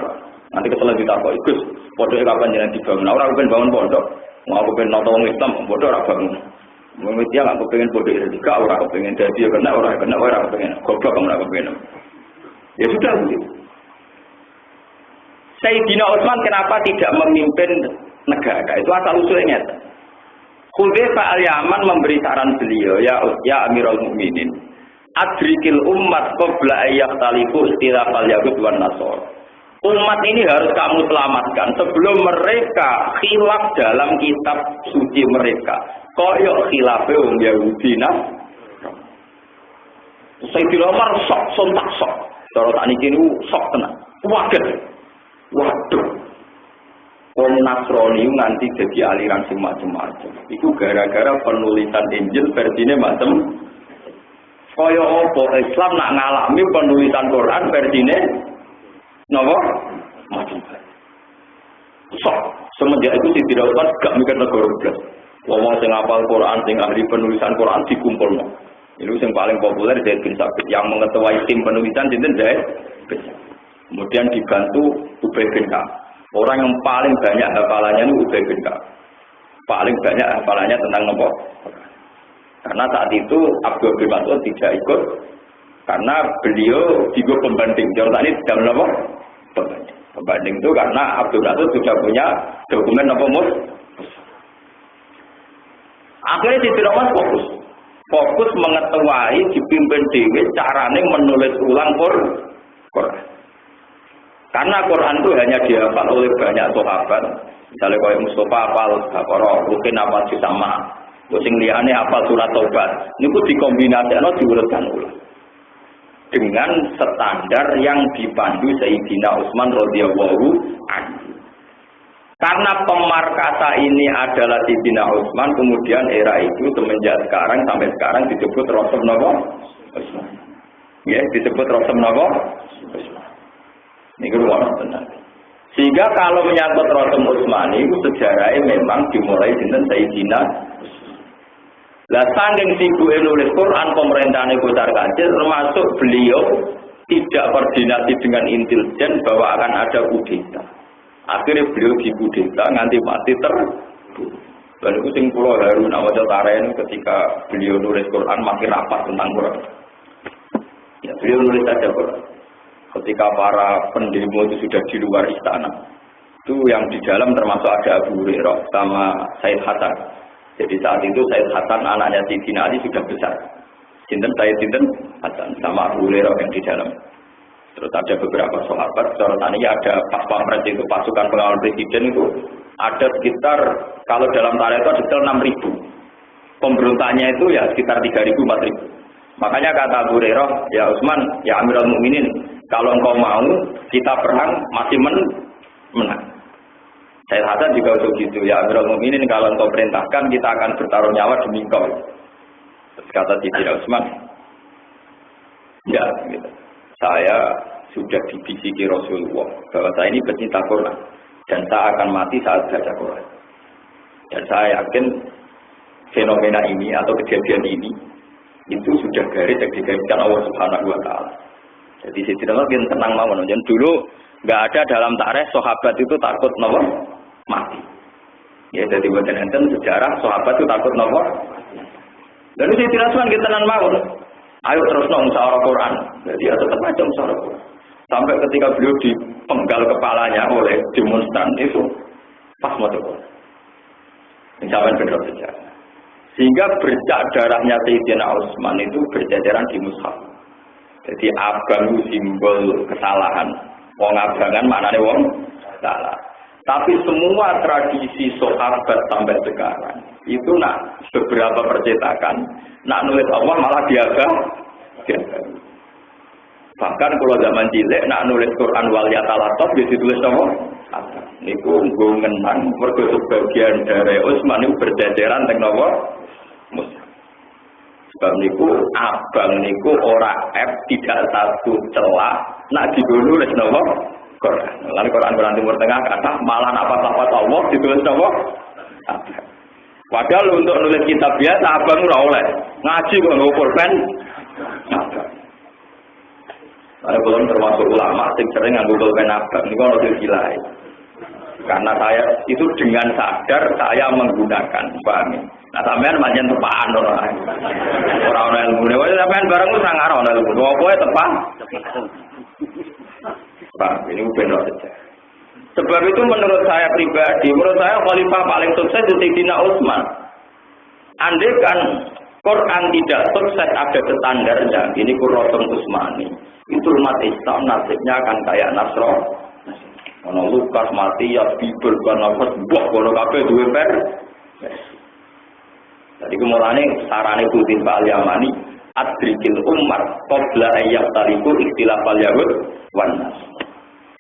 Nanti kesel ditakoki, Gus, pondhoke kapan jenengan dibangun? Ora kepen bangun pondok. Mau kepen nata wong Islam, pondok ora bangun. Wong iki lak kepengen pondok iki ora kepengen dadi kena ora kepengen. Goblok kamu ora kepengen. Ya sudah begitu. Sayyidina Utsman kenapa tidak memimpin negara? Itu asal usulnya. Hudzaifah Al-Yaman memberi saran beliau, ya Amirul Mukminin, adrikil ummat qabla ayyaqtalifu istilafal yahud wan nasor. Umat ini harus kamu selamatkan sebelum mereka khilaf dalam kitab suci mereka. Koyok khilafe wong Yahudi nah. Sayyidina Umar sok sontak sok. Cara tak niki niku sok tenan. Waduh, Om Nasrani nganti jadi aliran sing macam-macam. Itu gara-gara penulisan Injil versinya macam. Kaya apa Islam nak ngalami penulisan Quran versinya, napa? Macam-macam. Sok semenjak itu tidak dapat gak mikir negara blas. Wong sing hafal Quran, sing ahli penulisan Quran dikumpulno. Itu yang paling populer Zaid bin Sabit yang mengetuai tim penulisan sinten Zaid bin Sabit. Kemudian dibantu Ubay bin Ka'ab. Orang yang paling banyak hafalannya itu Ubay bin Ka'ab. Paling banyak hafalannya tentang nopo. Karena saat itu Abdul bin Mas'ud tidak ikut karena beliau juga pembanding. Jadi ini tidak nopo pembanding. Pembanding itu karena Abdul Mas'ud sudah punya dokumen nopo mus. Akhirnya tidak fokus mengetahui dipimpin dewi carane menulis ulang Quran. Karena Quran itu hanya dihafal oleh banyak sahabat. Misalnya kalau Mustafa hafal Baqarah, mungkin hafal Jusama, sing liyane hafal surat Taubat. Niku dikombinasikan diurutkan ulang. Dengan standar yang dipandu Sayyidina Utsman radhiyallahu anhu. Karena pemarkasa ini adalah Sayyidina Utsman, kemudian era itu semenjak sekarang sampai sekarang disebut Rasul Nabi Utsman. Ya, disebut Rasul Nabi Utsman. Ini keluar benar. Sehingga kalau menyangkut Rasul Utsman itu sejarahnya memang dimulai dengan Sayyidina. Lah saking sibuke nulis Quran pemerintahan Besar Kancil termasuk beliau tidak koordinasi dengan intelijen bahwa akan ada kudeta. Akhirnya beliau dikudeta nganti mati terbunuh. Dan itu sing kula Harun Awataren ketika beliau nulis Quran makin rapat tentang Quran. Ya beliau nulis saja Quran. Ketika para pendemo itu sudah di luar istana, itu yang di dalam termasuk ada Abu Hurairah sama Said Hasan. Jadi saat itu Said Hasan anaknya Sayyidina Ali sudah besar. Sinten Hasan sama Abu Hurairah yang di dalam. Terus ada beberapa sahabat. Seorang tadi ada pas pampres itu pasukan pengawal presiden itu ada sekitar kalau dalam tarikh itu ada sekitar 6.000. Pemberontaknya itu ya sekitar 3.000-4.000. Makanya kata Abu Hurairah, ya Utsman, ya Amirul Mukminin, kalau engkau mau kita perang masih menang. Said Hasan juga begitu, ya Amirul Mukminin, kalau engkau perintahkan kita akan bertaruh nyawa demi engkau. Terus kata Sayyidina Utsman, ya gitu. Saya sudah dibisiki Rasulullah bahwa saya ini pecinta Quran dan saya akan mati saat baca Quran. Dan saya yakin fenomena ini atau kejadian ini itu sudah garis yang digariskan Allah Subhanahu wa taala. Jadi Sayyidina Umar tenang mawon. Jangan dulu enggak ada dalam tarikh sahabat itu takut napa mati. Ya jadi buat enten sejarah sahabat itu takut napa. Dan Sayyidina Umar tenang mawon. Ayo terus nang musyawarah Quran. Jadi ya tetap aja musyawarah Quran. Sampai ketika beliau dipenggal kepalanya oleh demonstran itu pas motor. Mencapai benar sejarah. Sehingga bercak darahnya Sayyidina Utsman itu berjajaran di mushaf. Jadi abang simbol kesalahan. Wong abangan maknanya wong salah. Tapi semua tradisi sahabat sampai sekarang itu beberapa percetakan nulis Allah malah diabang. Bahkan kalau zaman cilik nulis Quran wal yatalataf dia ditulis apa? Niku nggo ngenang mergo sebagian dari Utsman itu berjajaran teng napa? Mushaf. Sebab niku abang niku ora tidak satu celah dinulis napa? Quran. Lalu Quran Timur Tengah kata malah apa-apa Allah ditulis napa? Abang. Padahal untuk nulis kitab biasa abang ora oleh. Ngaji kok nggo pulpen. Abang. Saya belum termasuk ulama yang sering nganggo pulpen abang niku ono silsilah. Karena saya itu dengan sadar saya menggunakan, paham. Nah sampean pancen tepaan ora ilmu. Nek sampean bareng ku sangar ora ilmu. Apa tepat? Pak, ini benar saja. Sebab itu menurut saya pribadi, menurut saya khalifah paling sukses itu Sayyidina Utsman. Andai kan Quran tidak sukses ada standarnya, ini Qur'an Utsmani. Itu umat Islam nasibnya akan kayak Nasrani. Ono Lukas, Matius, Bible, Barnabas, buah kono kabeh duwe per. Jadi kemulane sarane Putin Pak Al-Yamani, adrikil ummah qabla ayyab taliku ikhtilafal yahud wan nas.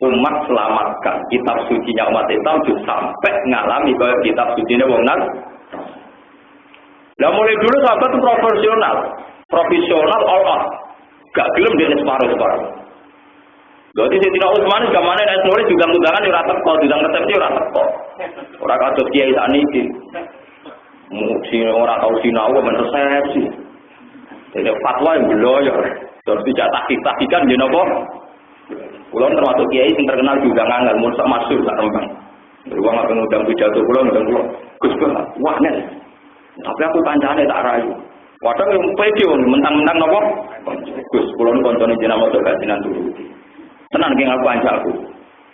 Umat selamatkan kitab sucinya umat Islam sampai ngalami kaya kitab sucinya wong nas. Lah mulai dulu sahabat itu profesional all out. Gak gelem dia separuh-separuh. Jadi Sayyidina Utsman zamane nek nulis juga undangan ora teko, udang resepsi ora teko. Ora kados kiai saniki. Mugi ora tau sinau men resepsi. Dene fatwa yang beloyo. Terus dicatat-catakan nggih napa? Kula termasuk kiai sing terkenal juga ngangel mun sak masyhur sak rembang. Beruang apa ngundang pidato kula ngundang kula. Gus wah nek. Tapi aku kancane tak rayu. Padahal yang pede mentang-mentang napa? Gus kula koncone jenengan motor kajian turuti. Tenan ki ngaku kancaku.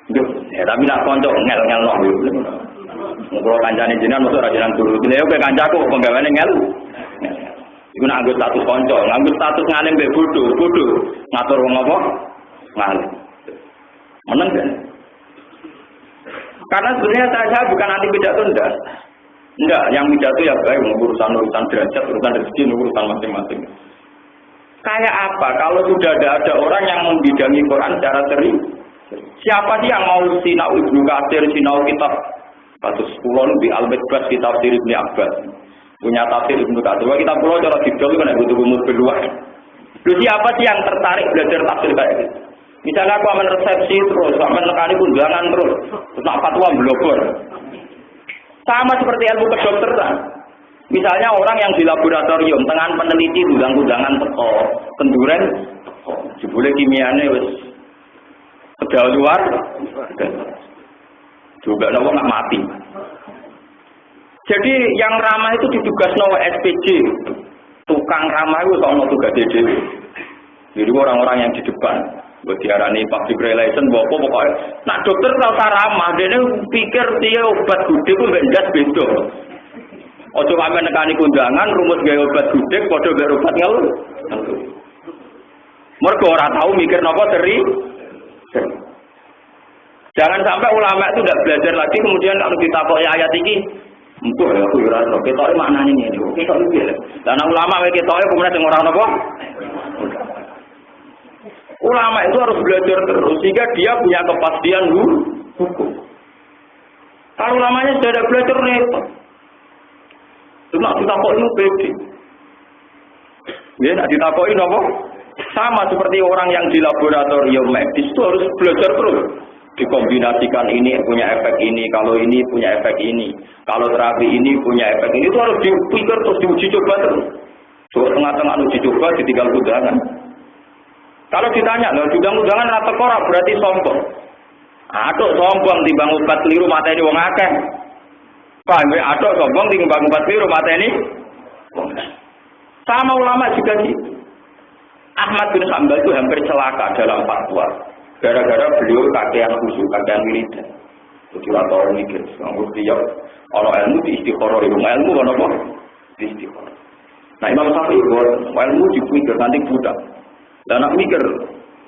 Nggih, ya tapi nak kanca ngel-ngel no. Ngobrol kancane jenengan mosok ra jenengan turu. Lha yo kancaku penggaweane ngel. Iku nak nganggo status kanca, nganggo status ngalim mbek bodho, ngatur wong apa? Ngalim. Meneng kan? Karena sebenarnya saya bukan anti pidato enggak, yang pidato ya baik urusan derajat, urusan rezeki, urusan masing-masing. Kayak apa? Kalau sudah ada orang yang membidangi Quran secara serius, siapa sih yang mau sinau Ibnu Katsir, sinau kitab kasus kulon di Al-Midbas kitab tafsir Ibnu Abbas, punya tafsir Ibnu Katsir. Wah kita pulau cara didol kan butuh umur berluas. Lu siapa sih yang tertarik belajar tafsir kayak gitu? Misalnya aku aman resepsi terus, aman nekani undangan terus nak fatwa blogor. Sama seperti ilmu kedokteran. Misalnya orang yang di laboratorium, tengah peneliti udang-udangan teko, kenduren, jebule kimiane wis kedaluar, juga nawa nggak mati. Jadi yang ramah itu ditugas nawa SPJ, tukang ramah itu soal tugas DD. Jadi orang-orang yang di depan, buat diarani public relation, pokoknya. Nah dokter tahu ramah, dia pikir dia obat gede itu bendas beda. Ojo kami nekani kundangan, rumus gaya obat gudeg, podo gaya obat ngel. Mereka orang tahu mikir nopo seri. Jangan sampai ulama itu tidak belajar lagi, kemudian kalau ditakoi ayat ini, empuk ya, aku rasa, kita mana ini? Kita ini ya. Dan ulama kita kemudian orang nopo. Ulama itu harus belajar terus, sehingga dia punya kepastian hukum. Kalau ulamanya sudah ada belajar repot. Cuma ditakoi beda. Ya, nak ditakoi apa? Sama seperti orang yang di laboratorium medis itu harus belajar terus. dikombinasikan ini punya efek ini, kalau ini punya efek ini, kalau terapi ini punya efek ini, itu harus dipikir terus diuji coba terus. So, tengah-tengah uji coba ditinggal undangan. Kalau ditanya, loh diundang undangan atau korak berarti sombong. Aduh sombong timbang obat keliru mata ini wong akeh. Paham ya? Aduh sombong timbang obat keliru mata ini. Sama ulama juga gitu. Ahmad bin Hanbal itu hampir celaka dalam fatwa. Gara-gara beliau kakean khusyuk, kakean wiridan. Jadi rata orang mikir, nganggur dia, orang ilmu di istiqoroh, ilmu kan apa? Di istiqoroh. Nah Imam Syafi'i ilmu dipikir nanti budak. Dan nak mikir,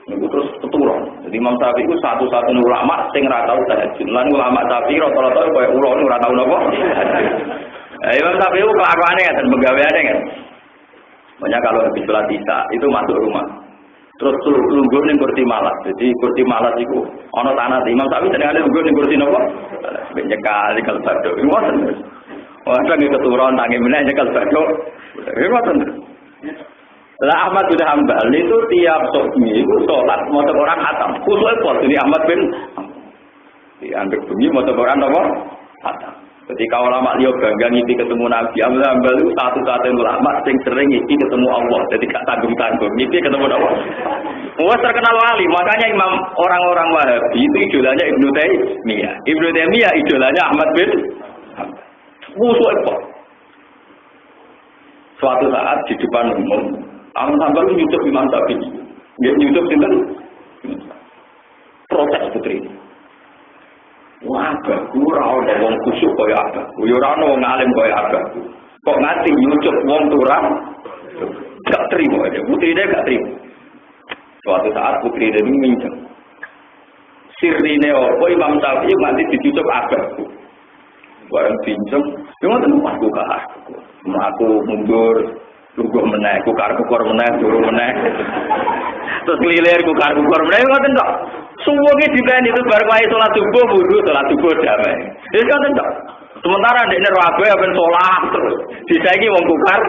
itu terus keturun. Jadi Imam Syafi'i itu satu-satunya ulama sing ora tau tahajud. Lan ulama Syafi'i rata-rata kaya ulama ora tau napa? Imam Syafi'i itu kelakuane kan, pegawaiane kan. Makanya kalau habis sholat isya itu masuk rumah. Terus lungguh ning kursi malas. Jadi kursi malas itu ana tanah Imam Syafi'i senengane lungguh ning kursi napa? Nyekal kal badhe. Ngoten. Wah, lagi keturun tangi meneh nyekal badhe. Ngoten. Lah Ahmad bin Hanbal itu tiap sokmi itu sholat mau orang hatam. Khusus pos ini Ahmad bin dianggap bunyi mau orang apa? Hatam. Ketika ulama dia bangga ngisi ketemu Nabi Ahmad bin Hanbal itu satu-satunya ulama yang sering ngisi ketemu Allah. Jadi gak tanggung-tanggung ngisi ketemu Allah. Wah terkenal wali. Makanya imam orang-orang Wahabi itu idolanya Ibnu Taimiyah. Ibnu Taimiyah idolanya Ahmad bin Hanbal. Khusus pos. Suatu saat di depan umum Ahmad Hanbal itu nyucuk Imam Syafi'i. Dia nyucuk sinten? Protes putri. Wah, aku ora ono wong khusyuk kaya aku. Yo ora ono wong alim kaya aku. Kok ngati nyucuk wong turang? Gak terima aja. Putri dia gak terima. Suatu saat putri dia minjem. Sirine opo Imam Syafi'i nganti dicucuk aku. Bareng pinjem, yo ngoten aku kah. Aku mundur. Lugu meneh, kukar-kukar meneh, turu meneh. Terus kelilir kukar-kukar meneh, ngoten kok. Suwunge dipeni itu bareng wae salat subuh wudu, salat subuh damai. Wis ngoten kok. Sementara ndekne rabe ben salat terus. Disaiki wong kukar.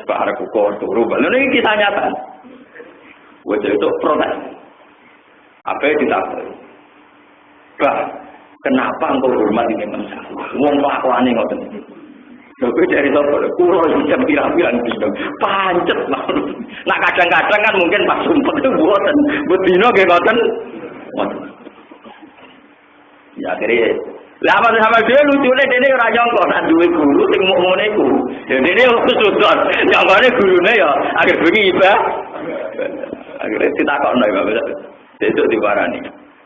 Bareng kukar turu. Lha iki kisah nyata. Wes itu protes. Apa yang ditakoni? Bah, kenapa engkau hormat ini manusia? Wong kelakuane ngoten. Tapi dari sopo, kulo jam pirang-pirang dino, pancet lah. Nah kadang-kadang kan mungkin pas sumpah itu buatan, bedino kayak buatan. Ya akhirnya, lama sama dia lucu deh, dia orang jongkok, nak duit guru, sing mau ngoneku. Jadi dia harus sudut, jongkoknya gurunya ya, akhir bengi iba. Akhirnya kita kok naik bapak, besok diwarani.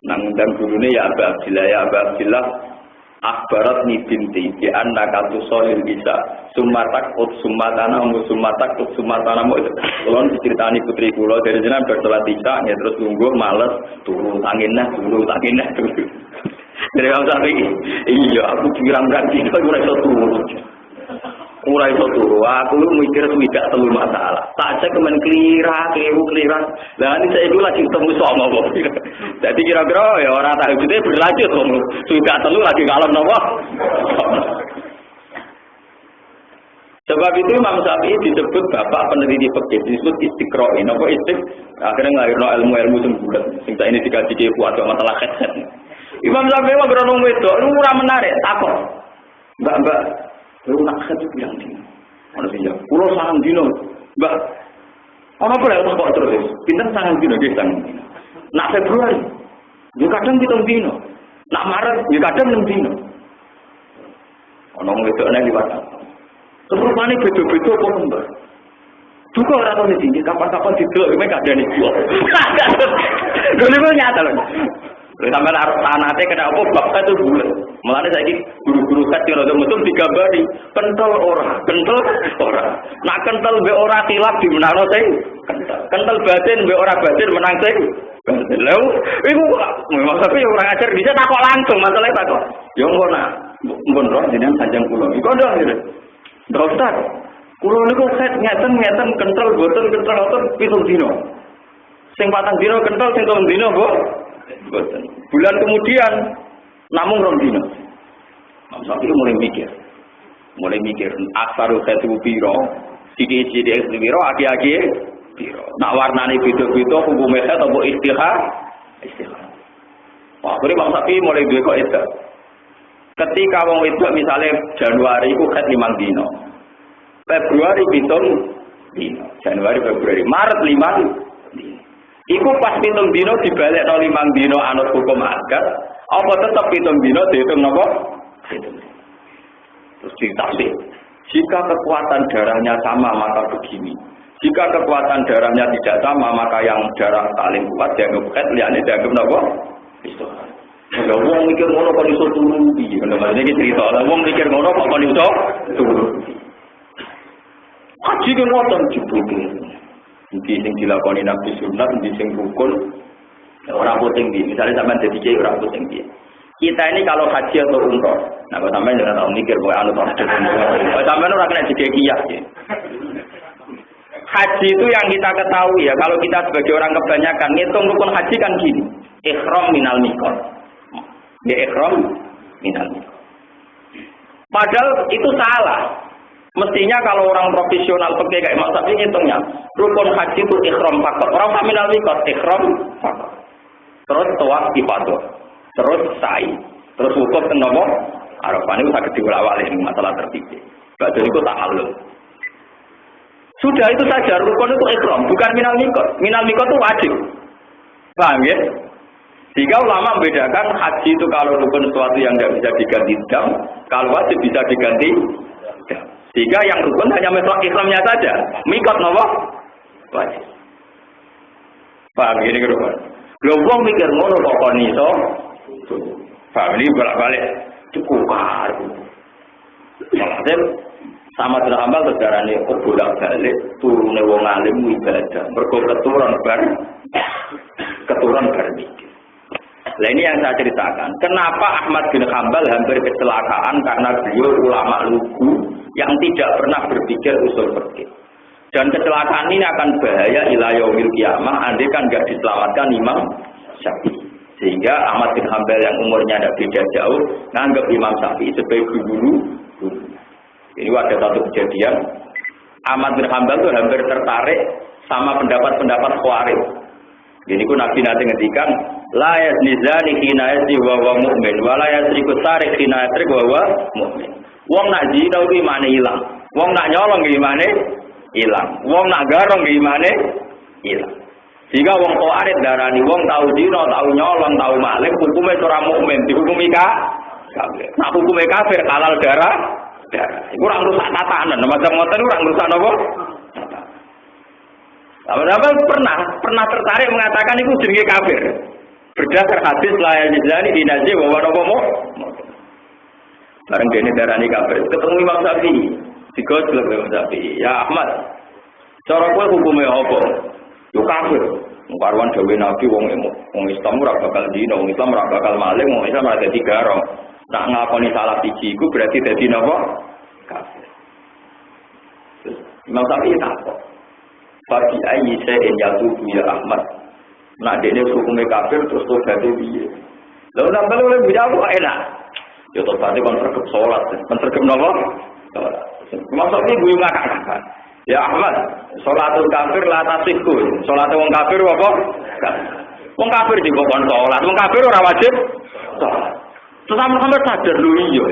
Nang dan gurunya ya Abba Abdillah. Akbarat ni binti di anak katu solil bisa sumatak ut sumatana mu sumatak ut sumatana mu itu kalau diceritani putri kulo dari jenengan bersolat isya ya terus lungguh males turu tanginnya dari orang Syafi'i iya aku pirang-pirang dino ora iso turu aku mikir tidak telu masalah tak cek kemen keliran lah ini saya dulu lagi ketemu sama kok jadi kira-kira ya orang tahajudnya berlanjut juga telu lagi kalem nopo sebab itu Imam Syafi'i disebut bapak peneliti fikih disebut istiqra'i nopo akhirnya ngelahirno ilmu-ilmu semburat sing ini dikaji kuat masalah headset Imam Syafi'i mah beronong wedok ora menarik takok mbak lu nak satu bilang dino, mana sih ya? Pulau sangat dino, mbak. Apa boleh kok terus? Pinter sangat dino, dia sangat dino. Nak Februari, juga kadang kita dino. Nak Maret, juga kadang dino. Orang itu aneh liwat. Terus mana betul-betul kok mbak? Juga orang tahu di sini, kapan-kapan dijual, mereka ada nih jual. Dulu nyata loh. Sampai tanahnya kena apa bangsa itu bulat. Mulanya saya guru-guru kat yang ada musim digambari kental orang. Nak kental be orang tilap di menang saya. Kental batin be orang batin menang saya. Lalu, itu memang tapi orang ajar bisa takut langsung masalah takut. Yang mana, benar jenengan panjang pulau. Itu ada gitu. Dokter, pulau ini kok ngeten kental pitung dino. Sing patang dino kental, sing tolong dino kok. Bulan kemudian namun Rondino Syafi'i mulai mikir aksaru khatu piro CD piro aki-aki piro nak warnane beda-beda hukume atau istihad Istiqomah. Wah, akhirnya Imam Syafi'i mulai duwe kok itu. Ketika wong itu misalnya Januari itu kan 5 dino. Februari 7 dino. Januari, Februari, Maret 5 dino. Iku pas 7 dino dibalik 5 dino anut hukum adat, apa tetap 7 dino dihitung napa? Terus ditafsir. Jika kekuatan darahnya sama maka begini. Jika kekuatan darahnya tidak sama maka yang darah paling kuat dianggap ket, liyane dianggap napa? Istiqomah. Ya wong mikir ngono kok iso turu piye? Maksudnya iki cerita lah wong mikir ngono kok iso turu. Haji ke ngoten jebule. Iki sing dilakoni Nabi Sunnah, iki sing rukun. Ora penting iki. Misalnya sampean dadi kiai ora penting iki. Kita ini kalau haji atau umroh, nah kalau sampean jangan tahu mikir kowe anu tok. Kalau sampean ora kena jadi kiai. Haji itu yang kita ketahui ya, kalau kita sebagai orang kebanyakan ngitung rukun haji kan gini. Ihram minal miqat. Ya ihram minal miqat. Padahal itu salah. Mestinya kalau orang profesional pakai kayak Imam Syafi'i ngitungnya, rukun haji itu ihram faqat. Ora minal miqat, ihram faqat. Terus tawaf ifadah. Terus sa'i. Terus wukuf teng napa? Arafah niku saged diwolak-walik masalah tertib. Badhe niku ta'allum. Sudah itu saja, rukun itu ihram, bukan minal miqat. Minal miqat itu wajib. Paham ya? Sehingga ulama membedakan haji itu kalau rukun sesuatu yang tidak bisa diganti dam, kalau wajib bisa diganti dam. Sehingga yang rukun hanya masalah ihramnya saja. Miqat napa? Wajib. Paham ini kan? Lho wong mikir ngono kok kon iso. Paham ini bolak-balik cukupar. Maksudnya sama dengan hambal terdarane bolak-balik turune wong alim ibadah. Mergo keturunan bar mikir. Nah ini yang saya ceritakan. Kenapa Ahmad bin Hanbal hampir kecelakaan karena beliau ulama lugu yang tidak pernah berpikir usul fikih. Dan kecelakaan ini akan bahaya ila yaumil qiyamah andai kan enggak diselamatkan Imam Syafi'i. Sehingga Ahmad bin Hanbal yang umurnya tidak beda jauh nganggap Imam Syafi'i sebagai guru. Ini ada satu kejadian. Ahmad bin Hanbal itu hampir tertarik sama pendapat-pendapat Khawarij. Jadi ku Nabi nanti ngendikan la yaznizani hina yazni wa huwa mu'min wa la yasriku sarik hina yasrik wa huwa mu'min. Wong nak zina iki imane ilang. Wong nak nyolong iki imane ilang. Wong nak garong iki imane ilang. Jika wong Khawarij darani wong tau zina, tau nyolong, tau maling hukume ora mukmin, dihukumi kafir. Nak hukume kafir halal darah. Iku ora ngrusak tatanan, macam ngoten ora ngrusak napa? Abang pernah tertarik mengatakan itu jenenge kafir. Berdasar hadis layan jani dinaji bahwa nopo bareng dene darani kafir. Ketemu Imam Syafi'i, digojlok Imam Syafi'i. Ya Ahmad, cara kowe hukume apa? Yo kafir. Karuan dawuh Nabi wong Islam ora bakal dina, wong Islam ora bakal maling, wong Islam ora dadi garong. Nak ngakoni salah siji iku berarti dadi napa? Kafir. Imam Syafi'i takok. Bagi ayi saya yatubu ya Ahmad. Nak dene hukume kafir terus tobaté piye? Lha nambah oleh bidawu enak. Ya tobaté kon sregep salat, kon sregep napa? Salat. Maksud iki guyu ngakak-ngakak. Ya Ahmad, salatul kafir la tasihku. Salat wong kafir apa? Wong kafir juga kon salat. Wong kafir ora wajib salat. Sampe sadar lho iya.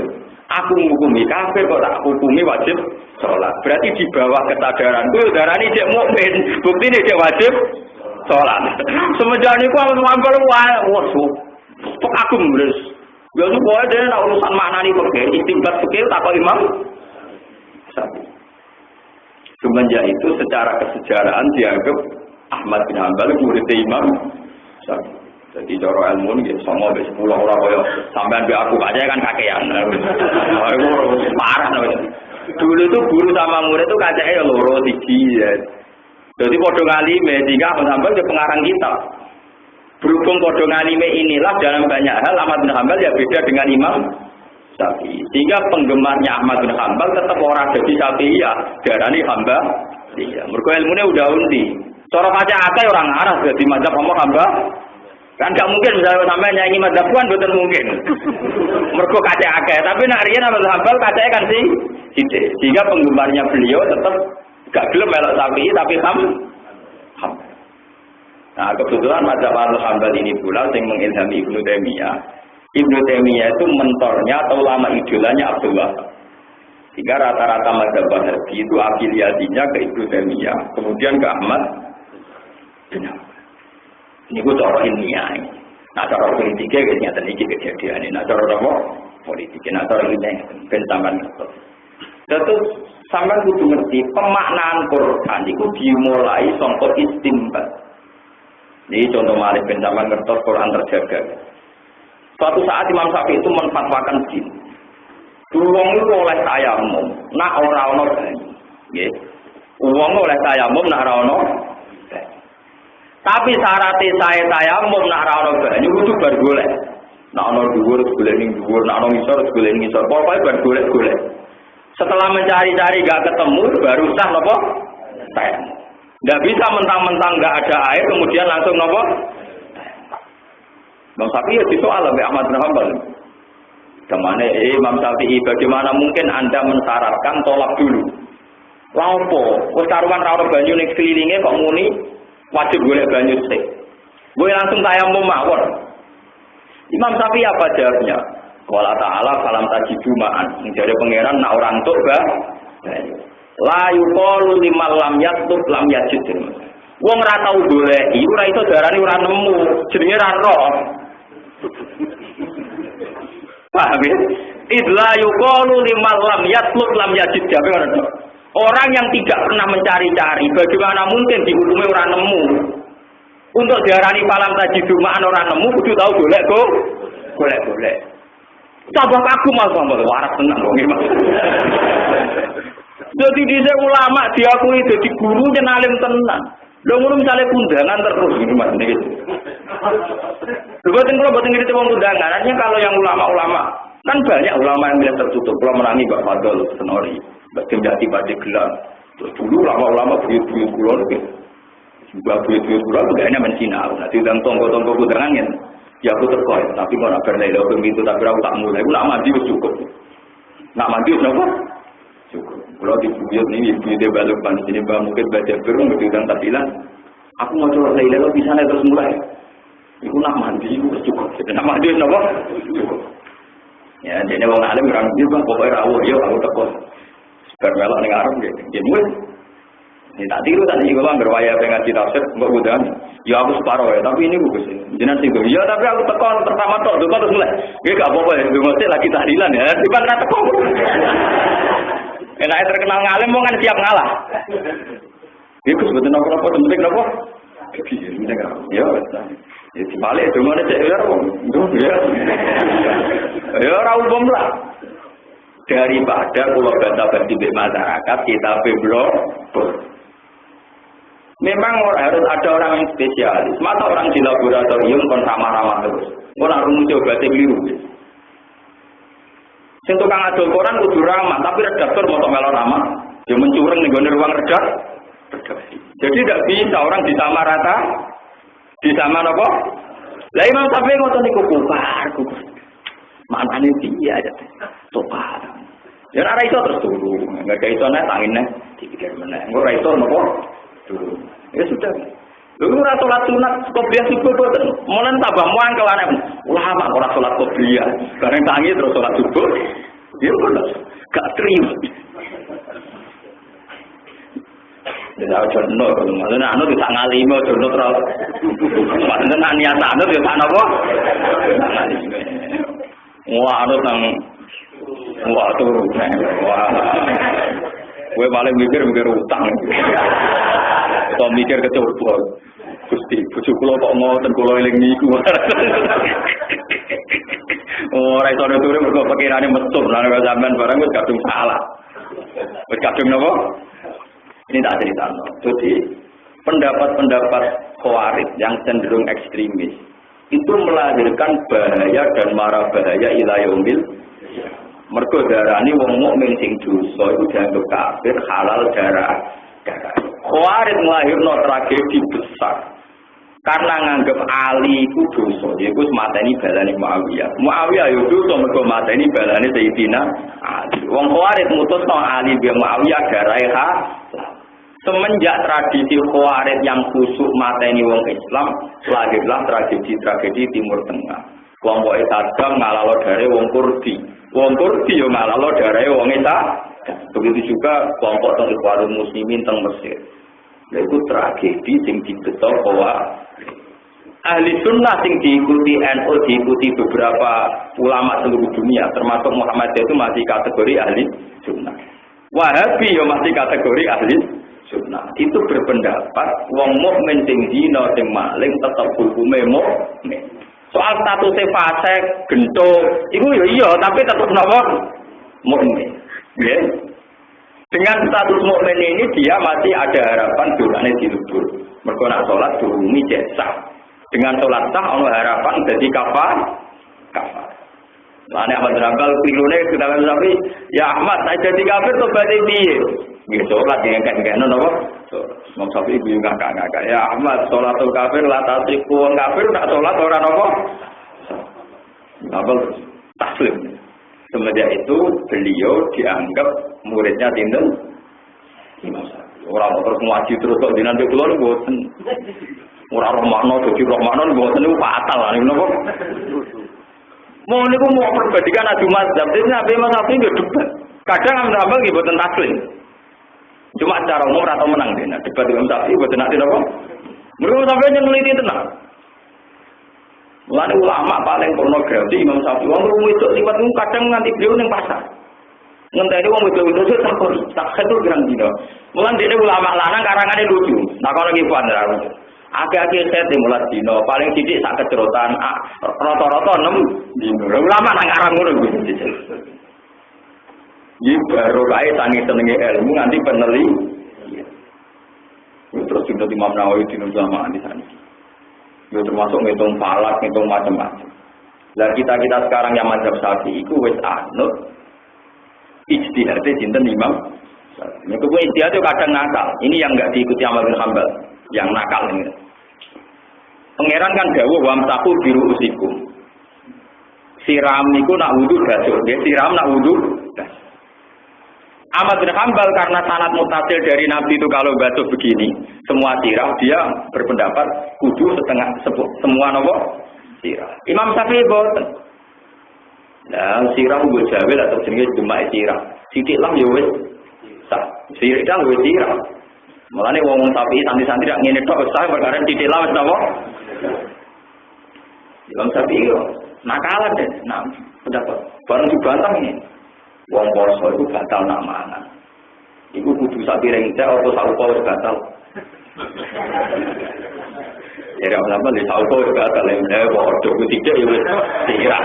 Aku menghukumi kafir kok tak hukumi wajib sholat. Berarti di bawah kesadaran itu darani cek mukmin, bukti ini cek wajib sholat. Semenjak itu aku ngambil waduh, aku beres. Ya supaya dia nak urusan maknani fikih, istimbat fikih tak kok Imam Syafi'i. Semenjak itu secara kesejarahan dianggap Ahmad bin Hanbal murid Imam Syafi'i. Jadi cara ilmu ini sama sampai 10 orang kaya sampai ambil aku aja kan kakean. Itu parah. Dulu itu guru sama murid itu kacanya loro siji. Jadi podo ngalime sehingga Ahmad bin pengarang kitab. Berhubung podo ngalime inilah dalam banyak hal Ahmad bin Hanbal ya beda dengan Imam Syafi'i. Sehingga penggemarnya Ahmad bin Hanbal tetap orang jadi Syafi'i ya. Darani hamba. Iya. Mergo ilmunya udah undi. Cara kaca akeh orang arah jadi mazhab omong hamba. Kan gak mungkin misalnya sampai nyanyi mazhab puan betul mungkin. Mergo kaca akeh, tapi nak riyen Ahmad Hanbal kacake kan sih. Sehingga penggemarnya beliau tetap gak gelem melok Syafi'i tapi ham. Nah, kebetulan mazhab Al-Hambali ini pula yang mengilhami Ibnu Taimiyah. Ibnu Taimiyah itu mentornya atau ulama idolanya Abdul Wahab. Sehingga rata-rata mazhab Wahabi itu afiliasinya ke Ibnu Taimiyah, kemudian ke Ahmad bin Hanbal. Ini gue cara ilmiah. Nah, cara politiknya ternyata ini kejadian ini. Nah, cara apa? Politiknya. Nah, cara ilmiah pencaman itu. Terus sampai kudu ngerti pemaknaan Quran itu dimulai sampai istimbat. Ini contoh Malik bin Zaman ngertos Quran terjaga. Suatu saat Imam Syafi'i itu menfatwakan jin. Wong itu oleh tayamum, nak ora ono banyu. Nggih. Wong oleh tayamum nak ora ono. Tapi syaratnya saya tayamum nak ora ono banyu kudu bar golek. Nak ono dhuwur golek ning dhuwur, nak ono ngisor golek ning ngisor. Pokoke bar golek-golek. Setelah mencari-cari enggak ketemu baru sah napa? Tayamum. Nggak bisa mentang-mentang nggak ada air kemudian langsung nopo. Bang Syafi'i disoal oleh Ahmad bin Hanbal. Kemana Imam Syafi'i bagaimana mungkin Anda mensyaratkan tolak dulu? Laopo, wis karuan ra ono banyu ning sekelilinge kok muni wajib golek banyu sik. Gue langsung tayamum mawon. Imam Syafi'i apa jawabnya? Qala ta'ala falam tajidu ma'an. Jare pangeran nak ora entuk banyu. La yuqalu liman lam yatlub lam yajid. Wong ora tau goleki, ora iso darani ora nemu, jenenge ra roh. Paham ya? Idla yuqalu liman lam yatlub lam yajid. Orang yang tidak pernah mencari-cari, bagaimana mungkin dihukumi ora nemu? Untuk diarani falam tajidu ma'an ora nemu, kudu tau golek kok. Golek-golek. Coba aku mau ngomong waras tenang wong iki. Jadi dise ulama diakui dadi guru yen alim tenan. Lho ngono misale kundangan terus iki Mas niki. Boten kula boten ngerti wong kundangan. Artinya kalau yang ulama-ulama kan banyak ulama yang bilang tertutup. Kula menangi Mbak Fadl Senori, Mbak Jati Pati Gelang. Terus dulu ulama-ulama buyut-buyut kula niki. Mbak buyut-buyut kula enggaknya mensinau. Nanti dan tonggo-tonggo kundangan yen ya aku terkoi, tapi mau nak berlai lalu begitu tapi aku tak mulai. Nak mandi cukup. Nak mandi cukup. Cukup. Kalau di buyut ini, buyut balik pan sini bah mungkin baca berung begitu dan tadilah. Aku mau coba lagi lalu bisa terus mulai. Iku nak mandi cukup. Nak mandi cukup. Cukup. Ya, jadi orang alim orang dia bang pokoknya rawuh yo aku tekos. Bermelok dengan Arab gitu. Jadi ini tak tiru tadi juga bang berwaya dengan cita tafsir mbak Budan. Ya aku separuh ya, tapi ini bagus. Jangan tinggal. Ya tapi aku tekon pertama tok, terus mulai. Ya gak apa-apa ya, ngomongnya lagi tahlilan ya. Tiba kena tekon. Enak terkenal ngalim mau kan siap ngalah. Itu sebetulnya apa penting apa? Ya, ya dibalik itu mana cek ya, ya rawul bomlah. Daripada kalau bata-bati di masyarakat kita beblok. Memang harus ada orang yang spesialis. Masa orang di laboratorium kon ramah-ramah terus. Orang rumus coba keliru. Sing tukang adol koran kudu ramah, tapi redaktor mau melo ramah, dia mencurang ning gone ruang redaksi. Jadi tidak bisa orang disamarata, disama napa? Lah Imam Syafi'i ngoten niku kufar. Maknane dia aja. Topat. Ya ora iso terus turu, enggak iso nek tangine dipikir meneh. Ora iso napa? Turu. Ya sudah. Lha ora salat sunat qobliyah subuh boten. Molen tambah muangkel aneh. Ulama ora salat qobliyah, bareng tangi terus salat subuh. Ya kok gak terima. Ya aja no, maksudnya anu bisa ngalimo jono terus. Maksudnya niat anu ya napa? Ngalimo. Wah anu nang wah turu. Wah. Gue paling mikir utang. Atau mikir kecoba. Gusti, bojo kula kok ngoten kula eling niku. Ora iso turu mergo pikirane metu, lan kok sampean barang wis kadung salah. Wis kadung napa? Ini tak ceritano. Jadi pendapat-pendapat khawarij yang cenderung ekstremis itu melahirkan bahaya dan mara bahaya ila yaumil. Mergo darani wong mukmin sing dosa iku dianggap kafir, halal darah. Khawarij nglahirno tragedi besar. Karena nganggep Ali iku dosa, iku mateni balane Muawiyah. Muawiyah yo dosa mergo mateni balane Sayyidina Ali. Wong Khawarij mutusno Ali bin Muawiyah darahe halal. Semenjak tradisi Khawarij yang khusuk mateni wong Islam, lahirlah tragedi-tragedi Timur Tengah. Kelompok Saddam ngalalo dari wong Kurdi. Wong Kurdi yo ngalalo dari wong Islam. Begitu juga kelompok Ikhwanul Muslimin teng Mesir. Lha iku tragedi sing dibeto Khawarij. Ahli sunnah sing diikuti NU, diikuti beberapa ulama seluruh dunia, termasuk Muhammadiyah itu masih kategori ahli sunnah. Wahabi yo masih kategori ahli sunnah. Itu berpendapat wong mukmin sing zina sing maling tetap hukume mukmin. Soal statusnya fasik, gento, itu ya iya, tapi tetap napa mukmin. Ya. Dengan status mukmin ini dia masih ada harapan dosane dilebur. Mergo nak salat durungi jasa. Dengan sholat sah ono harapan jadi kafar. Mane Ahmad Rambal pilune kita tapi ya Ahmad saya jadi kafir tobat piye? Nggih sholat yang kan napa? Wong sapi ibu ngakak-ngakak. Ya Ahmad sholatul kafir la tasriku wong kafir nak sholat ora napa? Rambal taslim. Semenjak itu beliau dianggap muridnya Tinten Imam Syafi'i. Orang terus ngaji terus kok dinan kula mboten. Ora roh makna dadi roh makna mboten niku fatal lah niku napa. Mau niku mau perbandingan adu mazhab, dene Nabi Imam Syafi'i nggih debat. Kadang Imam Syafi'i nggih mboten taslim. Cuma secara umum atau menang dene debat Imam Syafi'i mboten nate napa. Mergo sampai neliti tenang. Mulane ulama paling pornografi Imam Syafi'i wong wedok liwat niku kadang nganti beliau ning pasar. Ngenteni wong wedok-wedok takon, tak ketu gerang dino. Mulane dene ulama lanang karangane lucu. Nah kalau lagi pandra. Agak-agak saya dimulai dino, paling sidik sak kecerotan, rata-rata 6 dino. Ulama nang arang ngono gitu. Iki baru kae sange senenge ilmu nganti peneliti. Terus juga Imam Nawawi dino ulama di sana. Yo termasuk ngitung falak, ngitung macam-macam. Lah kita sekarang yang mazhab Syafi'i iku wis anut ijtihad sinten Imam. Nek kowe ijtihad itu kadang nakal. Ini yang enggak diikuti Ahmad bin Hanbal, yang nakal ini. Pangeran kan dawuh wa amsaku biru usikum. Siram niku nak wudu basuh, nggih siram nak wudu. Ahmad bin Hanbal karena sanad mutasil dari Nabi itu kalau basuh begini, semua siram dia berpendapat kudu setengah semua nopo siram. Imam Syafi'i boten. Nah, siram nggo jawel atau jenenge jumak siram. Sithik lah yo wis sah. Sithik lah wis siram. Mulane wong Syafi'i santri-santri rak ngene tok sah perkara sithik lah wis napa. Imam Syafi'i nakalan deh, nah pendapat bareng dibantah ini. Wong poso itu batal nak mangan. Iku kudu sak piring teh apa sak upo wis batal. Ya ora apa le sak upo wis batal lha padha ku titik ya wis dikira.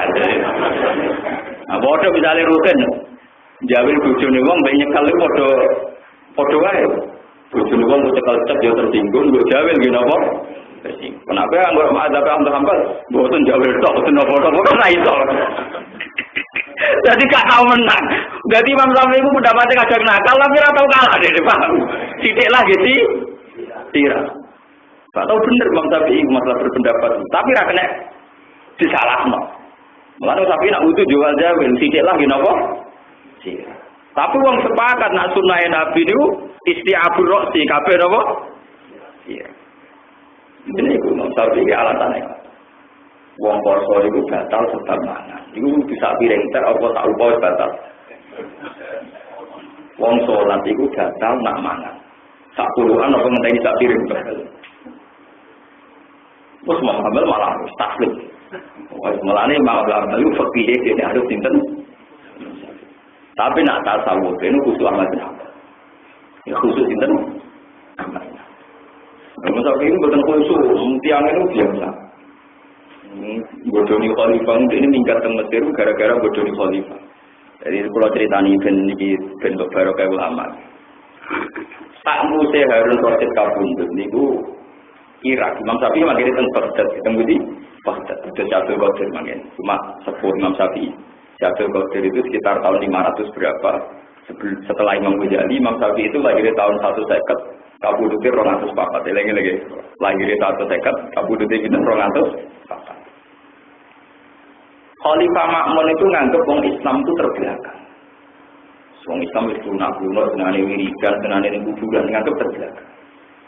Nah padha misale rutin jawil bojone wong mbek nyekal padha wae. Bojone wong cekel cek ya tersinggung, mbok jawil nggih napa? Kenapa anggap mazhab Ahmad Hanbal boten jawil tok boten apa-apa ora iso. Jadi gak tahu menang. Jadi Imam Syafi'i itu pendapatnya kadang nakal tapi ora tau kalah deh, paham. Sithik lah gitu. Tira. Gak tahu bener Imam Syafi'i masalah berpendapat, tapi ra kena disalahno. Mulane Syafi'i nak wudu jual jawil sithik lah gitu apa? Tira. Tapi wong sepakat nak sunah Nabi niku isti'abur roksi kabeh napa? Iya. Ini iku Imam Syafi'i alasannya. Wong poso iku batal sebab mangan. Iku bisa piring ter apa tak upo batal. Wong salat iku batal nak mangan. Sak puluhan apa ngenteni sak piring batal. Wes Muhammad malah taslim. Wes melane malah lalu fikih iki harus sinten. Tapi nak tasawuf itu khusus Ahmad bin Hanbal. Ya khusus sinten? Ahmad. Masalah ini bukan khusus, tiang itu biasa. Bodoni Khalifah ini minggat ke Mesir gara-gara bodoni Khalifah. Jadi kalau ceritani bentuk barokah ulama. Tak musih Harun Rasid kabundut niku Irak. Imam Syafi'i makin teng Baghdad, ketemu di Baghdad. Itu Syabdul Qadir makin. Cuma sepuh Imam Syafi'i. Syabdul Qadir itu sekitar tahun 500 berapa? Setelah Imam Ghazali, Imam Syafi'i itu lahir tahun 150. Kabudutnya 204. Lagi-lagi lahir 150. Kabudutnya kita 204. Khalifah Ma'mun itu nganggep orang Islam itu terbelakang. Wong Islam itu lunak-lunak, senane wiridan, senane ning kuburan nganggep terjaga.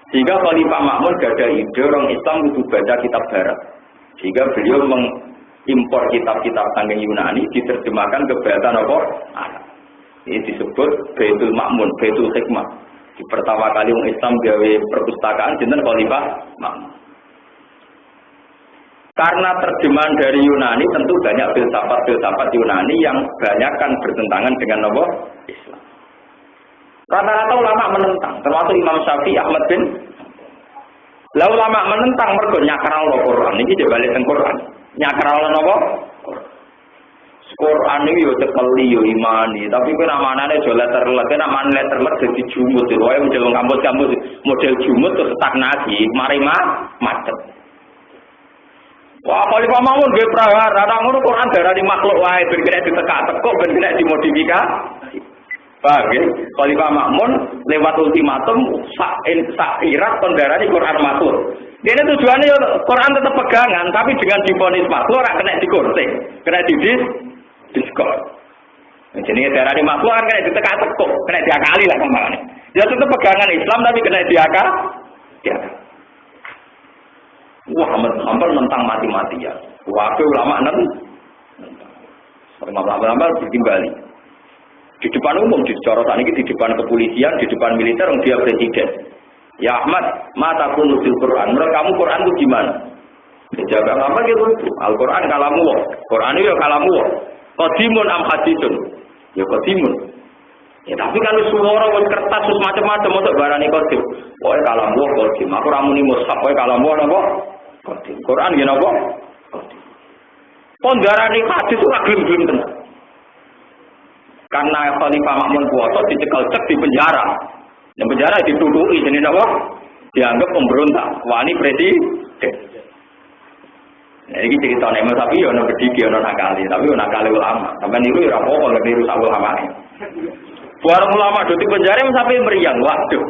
Sehingga Khalifah Ma'mun gak ada ide orang Islam itu baca kitab Barat. Sehingga beliau mengimpor kitab-kitab tanggung Yunani diterjemahkan ke bahasa apa? Arab. Ini disebut Baitul Ma'mun, Baitul Hikmah. Di pertama kali orang Islam gawe perpustakaan jeneng Khalifah Ma'mun. Karena terjemahan dari Yunani tentu banyak filsafat Yunani yang banyak kan bertentangan dengan apa? Islam. Rata-rata ulama menentang, termasuk Imam Syafi'i, Ahmad bin. Lah ulama menentang mergo nyakral Quran iki dibalik teng Quran. Nyakral napa? Quran iki yo tekeli yo imani, tapi kowe namanane aja letter-let, namane letter-let dadi jumut. Wae model kampus-kampus model jumut terus stagnasi, mari macet. Wah, Khalifah Ma'mun nggih prahara, nang ngono Quran darani makhluk wae ben kena ditekak-tekuk, ben kena dimodifikasi. Paham ya? Khalifah Ma'mun lewat ultimatum sak Irak kondarani Quran makhluk. Dene tujuannya ya Quran tetap pegangan, tapi dengan divonis makhluk ora kena dikorting, kena diskor. Jenenge darani makhluk kan kena ditekak-tekuk, kena diakali lah kemana. Ya tetap pegangan Islam tapi kena diakal. Ya. Wah, hampir nentang mati-matian. Wakil ulama ulama ditimbali. Di depan umum, di corotan ini, di depan kepolisian, di depan militer, dia presiden. Ya Ahmad, mata pun nusil Quran. Menurut kamu Quran itu gimana? Jaga apa gitu? Al-Quran kalamu. Quran itu ya kalamu. Qadimun am hadithun. Ya qadimun. Ya tapi kalau suara kertas terus macam-macam untuk barani qadim. Pokoke kalamu qadim. Aku ra muni mushaf, pokoke kalamu napa? Qadim. Quran ya napa? Qadim. Pondarane hadis ora gelem-gelem tenan. Karena Khalifah Ma'mun kuwasa dicekel cek di penjara. Di penjara dituduhi jenenge apa? Dianggap pemberontak, wani presiden. Nah, ini cerita Imam Syafi'i ya ono gedhi ono nakali, tapi ono nakali ulama. Sampeyan niku ya ora apa-apa nek niru ulama. Bareng ulama do di penjara Imam Syafi'i meriang, waduh.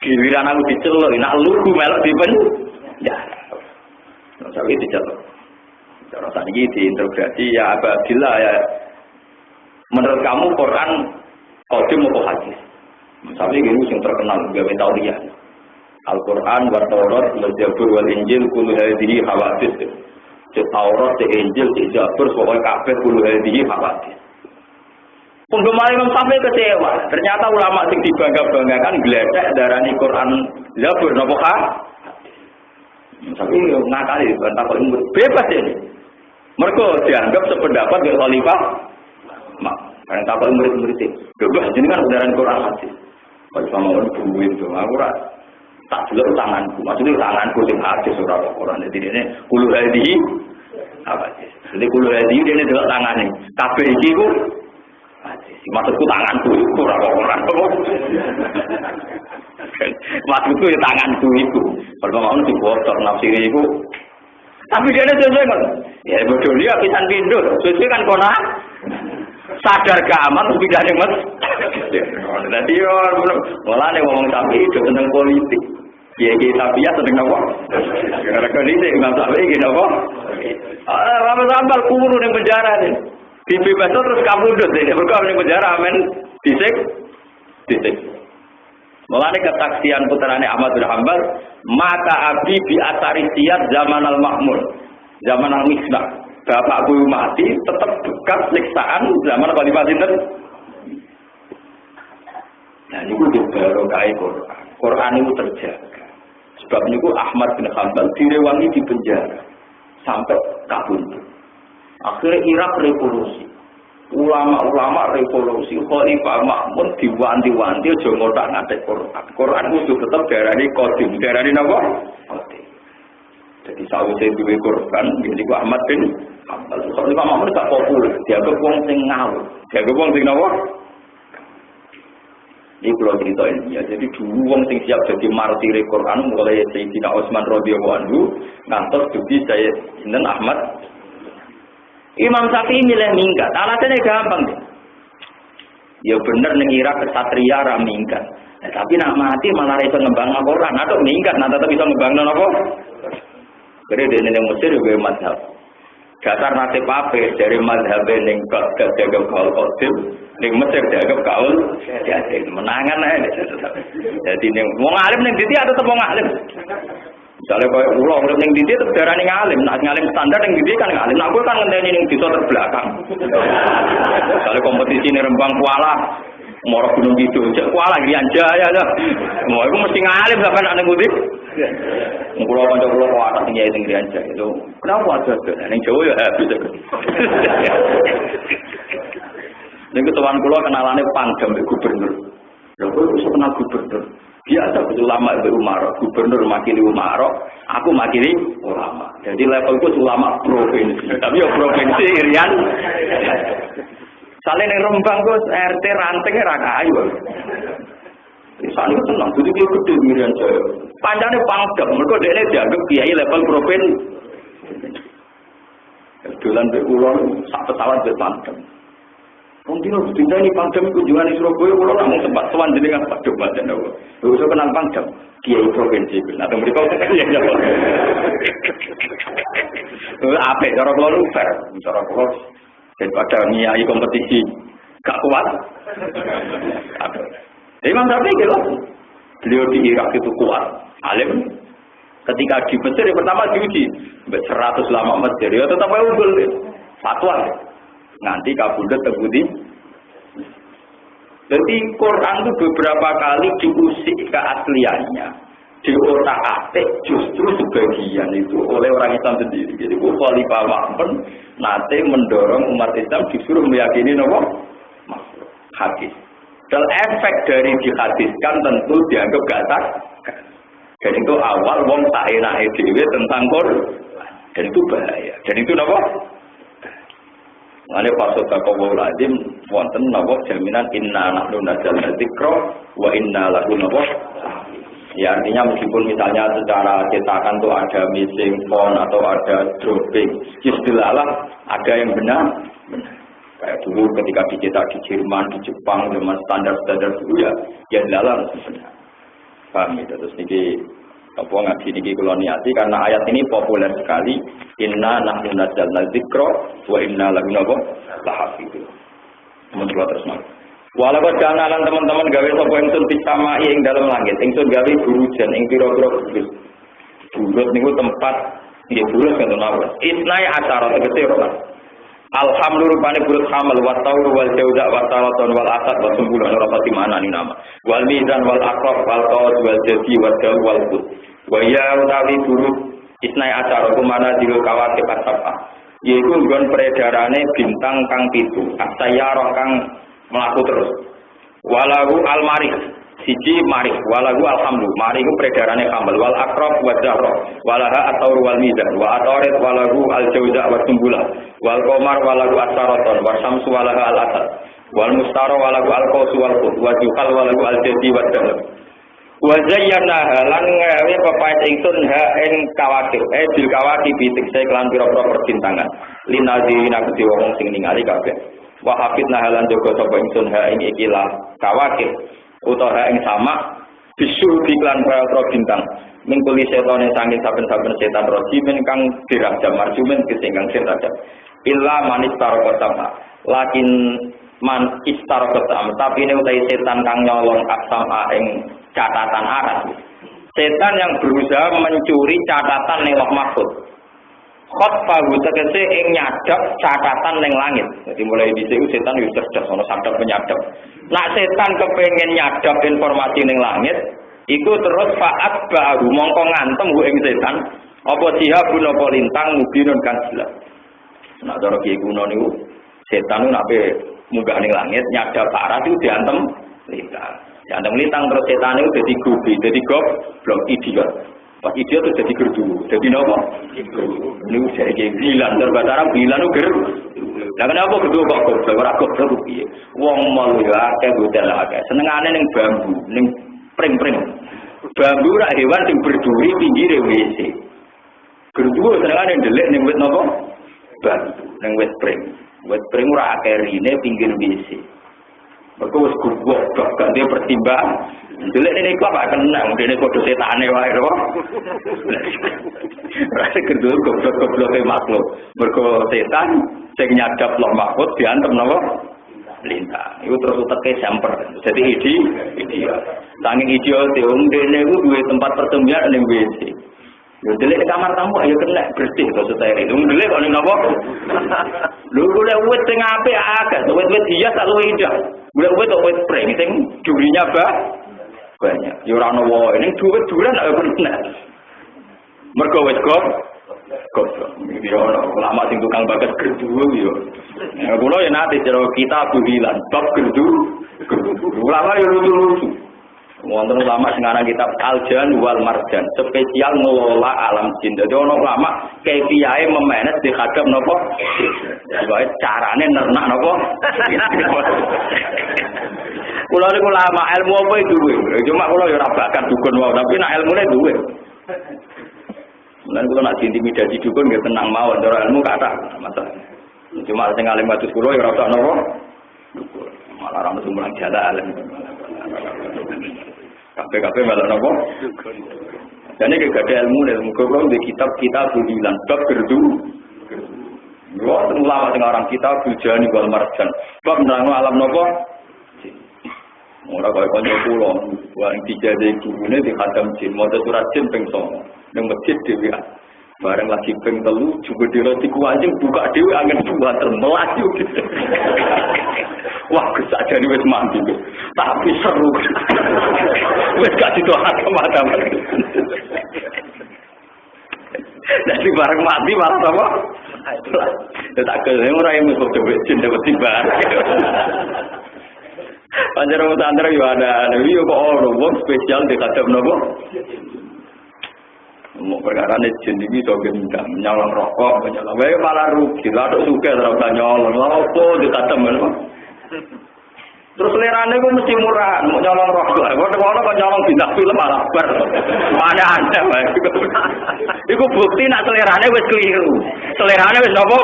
Giliran aku diceluk, nak lugu melok di penjara. Imam Syafi'i diceluk. Cara tadi diinterogasi ya Abdillah ya. Menurut kamu Quran qadim atau hadis? Misalnya gini yang terkenal gawe tauriyah. Al-Quran wa Taurat wal Zabur wal Injil kullu hadhihi hawadits. Taurat, Injil, Zabur pokoke kabeh kullu hadhihi hawadits. Penggemar Imam Syafi'i kecewa. Ternyata ulama sing dibangga-banggakan gledek darani Quran Zabur napa hadis. Tapi ngakali bantah kok bebas ini. Mergo dianggap sependapat dengan Khalifah karena takut murid-murid itu, bebas jenengan udaran Quran hadis. Kalau sama orang tungguin tu, aku tak jelas tanganku, maksudnya tanganku yang hadis surah Quran. Jadi ini kulu hadis apa sih? Jadi kulu hadis ini jelas tangannya. Kabeh iki ku hadis. Maksudku tanganku surah Quran. Maksudku ya tanganku itu. Kalau mau dibocor nafsi itu. Tapi dia ada sesuai kan? Ya bodoh dia pisan pindu, sesuai kan kona. Sadar gak aman terus pindah ning mas. Dadi yo mulane ngomong tapi itu tentang politik. Kiai tapi ya tentang apa? Gara-gara ini Imam Syafi'i gini apa? Lama sambal kuru ning penjara nih. Dibebas terus kabudut ini. Mergo ning penjara amen disik. Mulane kesaksian putrane Ahmad bin Hanbal, maka abi bi asari siyat zaman al-Ma'mun, zaman al-Misbah. Bapakku mati tetap bekas siksaan zaman Khalifah sinten. Nah niku baru kae Quran. Quran itu terjaga. Sebab niku Ahmad bin Hanbal direwangi di penjara sampai kabundut. Akhirnya Irak revolusi. Ulama-ulama revolusi Khalifah Ma'mun diwanti-wanti aja ngotak ngatek Quran. Quran kudu tetep darani qadim, darani napa? Qadim. Jadi sawise duwe Quran, jadi ku Ahmad bin Hanbal. Khalifah Ma'mun tak populer, dianggap wong sing ngawur. Dianggap wong sing napa? Ini kalau cerita ini ya, jadi dulu wong sing siap jadi martir Quran mulai Sayyidina Utsman radhiyallahu anhu ngantos dugi saya sinten Ahmad. Imam Syafi'i milih minggat, alasannya gampang deh. Ya bener ning Irak kesatria ra minggat. Nah, tapi nak mati malah iso ngembang Quran, atau minggat nanti tetep iso ngembang napa? Kere dene ning Mesir juga mazhab. Dasar nasib ape dari mazhab ning gak jaga kaul qadim ning Mesir jaga kaul jadi menangan ae. Jadi ning wong alim ning ndi ada tepung alim. Misalnya koyo kula urip ning ndi tetep darani ngalim, nek ngalim standar ning ndi kan ngalim. Nek aku kan ngenteni ning desa terbelakang. Misalnya kompetisi ning Rembang Kuala Moro Gunung Kidul, cek kuala Giyanjaya dah. Mau iku mesti ngalim sampean ana ngendi? Kulo kanca kulo kok atas tinggi teng Giyanjaya itu. Kenapa ada ning Jawa ya habis. Ning ketuan kulo kenalane Pangdam gubernur. Lha kok iso kenal gubernur? Biasa betul ulama Mbak Umar, gubernur makili Umar, aku makili ulama. Jadi levelku ulama provinsi. Tapi ya provinsi Irian. Sale ning Rembang Gus RT ranting ra kayu. Sale tenang, jadi dia gede Mirian Jaya. Pancane Pangdam, mergo dekne dianggap kiai level provinsi. Dolan mbek kula sak pesawat mbek Pangdam. Wong dino ditindani Pangdam kunjungan di Surabaya kula namung sempat sowan jenengan Pangdam pancen lho. Iso kenal Pangdam, kiai provinsi. Nah, mriko kiai apa? Ape cara kula lu fair, cara kula daripada niai kompetisi gak kuat. Imam Syafi'i gitu. Beliau di Irak itu kuat, alim. Ketika di Mesir yang pertama diuji, 100 lama Mesir, ya tetap unggul. Fatwa. Nanti kabudut terbudi. Jadi Quran itu beberapa kali diusik keasliannya. Di otak-atik justru sebagian itu oleh orang Islam sendiri. Jadi Khalifah Ma'mun nanti mendorong umat Islam disuruh meyakini nama hadis. Dan efek dari dihadiskan tentu dianggap gak sah. Dan itu awal wong tak enak dhewe tentang Quran. Dan itu bahaya. Dan itu apa? Mane pasut takwa lazim wonten napa jaminan inna nahnu nazzalna dzikra wa inna lahu napa. Ya artinya meskipun misalnya secara cetakan tuh ada missing font atau ada dropping, istilah ada yang benar. Kayak dulu ketika dicetak di Jerman, di Jepang, zaman standar-standar dulu ya dalam sebenarnya. Paham ya? Terus niki apa ngaji niki kula niati karena ayat ini populer sekali. Inna nahnu nazzalna dzikra wa inna lahu lahafidun. Menurut terus mau. Walaupun janalan teman-teman gawe sapa ingsun pisama ing dalam langit, ingsun gawe burujan ing pira-pira burut. Burut niku tempat nggih burut kan mawon. Isnai acara tegese ora. Alhamdulillah rupane burut hamal wa taur wal jauza wa talaton wal asad wa sumbulan ora pati mana ni nama. Wal mizan wal aqrab wal qawd wal jadi wal daw wal qut. Wa ya utawi burut isnai acara kumana dil kawakib asapa. Yaiku nggon peredarane bintang kang 7, asayarah kang melaku terus. Walahu al-marih siji marih, walahu alhamdulillah. Marih itu peredarannya kambal. Wal akrab wa jahra, walaha at-taur wal mizan, wa at-taurid walahu al-jauza wa sumbulah, wal qamar walahu as-saraton, wa syamsu walaha al-asad, wal mustara walahu al-qawsu wal qut, wa juhal walahu al-jadi wa dalam. Wa zayyana lan ngawe pepait ingsun ha ing kawakib, bil kawakib bitik saya kelan pira-pira percintangan. Linazina kedhe wong sing ningali kabeh. Wa hafidna halan jaga sapa ingsun ha ing ikilah kawakib utawa ing sama bisu iklan para bintang mingkuli setane sanging saben-saben setan rojimen kang dirajam marjumen kesinggang setan illa manis tarokotama lakin man istarokotama tapi ini utai setan kang nyolong aksama ing catatan aras setan yang berusaha mencuri catatan ning Lauh Mahfuz khotfahu tegese ing nyadap catatan ning langit. Jadi mulai dhisik setan yo cerdas ana sadap penyadap. Nak setan kepengin nyadap informasi ning langit, iku terus faat baru mongko ngantem ku ing setan apa sihabun apa lintang mubinun kan jelas. Nak cara kiye kuno niku setan nak munggah ning langit nyadap arah itu diantem lintang. Diantem lintang terus setan itu dadi gubi, dadi goblok idiot. Pas idiot itu jadi gerdu, jadi apa? Ini saya kayak bilan, terbatara bilan itu gerdu. Nah kenapa gerdu kok goblok? Ora goblok piye? Wong malu ya akeh godal akeh. Senengane ning bambu, ning pring-pring. Bambu rak hewan sing berduri pinggire WC. Gerdu senengane ndelik ning wit napa? Bambu, ning wit pring. Wit pring ora akeh rine pinggir WC. Mergo wis goblok gak dia pertimbangan. Jelek ini kok gak kenang, dene padha setane wae to. Rasa kedul goblok-gobloke makhluk. Mergo setan sing nyadap loh makhluk diantem napa? Lintang. Iku terus uteke jumper. Jadi idiot. Saking idiot wong dene iku duwe tempat pertemuan ning WC. Yo delek kamar tamu ayo kena bersih to steril. Wong delek kok ning napa? Lho golek wit sing apik akeh, wit-wit hias tak luwih indah. Golek wit wit spray sing jurinya banyak. Yo ora ono wae. Ning duit duran ayo kena. Mergo wis goblok. Iki ono ulama sing tukang bagas gerdu yo. Ya kula ya nate cara kita buhilan bab gerdu. Ulama yo lucu-lucu. Wonten ulama sing aran kitab Al-Jan wal Marjan, spesial ngelola alam jin. Dadi ono ulama kepiyae memanage di hadap napa? Wae carane nernak napa? Kula niku ulama ilmu apa duwe. Cuma kula ya ora bakat dukun wae, tapi nek ilmune duwe. Lan kula nak intimidasi dukun nggih tenang mawon, cara ilmu kathah masalah. Cuma sing alim kados kula ya ora tak napa? Dukun. Malah ra mesti mulang jala alim. Kabeh malah napa? Jane iki gak ada ilmu nek muga-muga di kitab-kitab bilang bab gerdu. Wah, ulama sing aran kitab Al-Jan wal Marjan. Bab nerangno alam napa? Ora kaya kanca kula, wong dijade gurune di khatam jin, maca surat jin ping 9 ning masjid dhewe. Bareng lagi ping 3 juga diroti ku anjing buka dhewe angin buat melaju. Wah, kesajane wis mandi. Tapi seru. Wis gak ditohake mata-mata. Jadi bareng mati malah apa? Tak kelem ora yang mesti coba jin dapat tiba. Panjang santri yo ada yo kok ono wong spesial di kadep napa? Mau perkara ne jin iki iso gendam nyolong rokok, nyolong wae malah rugi. Lah tok suke ora usah nyolong. Opo di kadep men. Terus lerane ku mesti murah, mau nyolong rokok. Kok ngono kok nyolong bintang film malah bar. Mana ada wae. Iku bukti nek selerane wis keliru. Selerane wis napa?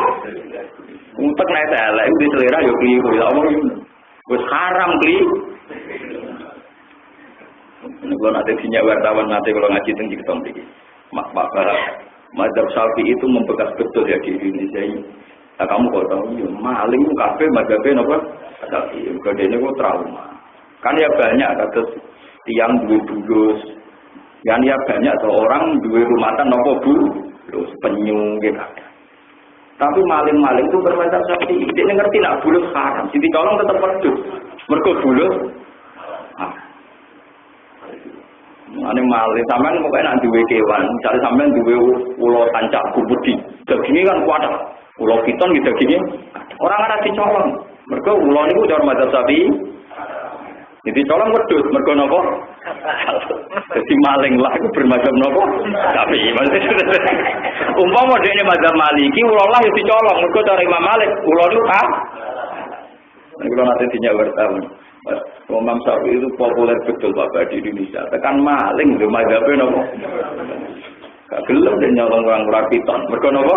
Utek nek elek di selera yo keliru. Ya omong wis haram kli. Kalau nanti dinyak wartawan nanti kalau ngaji tinggi kita mriki. Mak mazhab Syafi'i itu membekas betul ya di Indonesia ini. Nah, kamu kok tahu ya maling kabeh mazhabnya napa? Syafi'i. Kadene kok trauma. Kan ya banyak kados tiang duwe bulus. Ya banyak seorang duwe rumatan napa bulus penyu gitu. Tapi maling-maling itu bermazhab Syafi'i. Dia ngerti nak bulus haram. Siti colong tetap pedus. Mergo bulus. Ane maling sampean pokoke nak duwe kewan, misale sampean duwe ulo tancak kubudi. Daginge kan kuat. Ulo piton gitu daginge. Orang ora dicolong. Mergo ulo niku cara mazhab Syafi'i. Jadi colong wedhus mergo napa? Dadi maling lah iku bermazhab napa? Syafi'i. Umpama dekne mazhab Maliki ulo lah yo dicolong mergo cara Imam Malik ulo niku nek kula nate dinyak wartawan. Imam Syafi'i itu populer betul Bapak di Indonesia. Tekan maling lho mazhabe napa? Gak gelem nek nyolong orang rapiton. Mergo napa?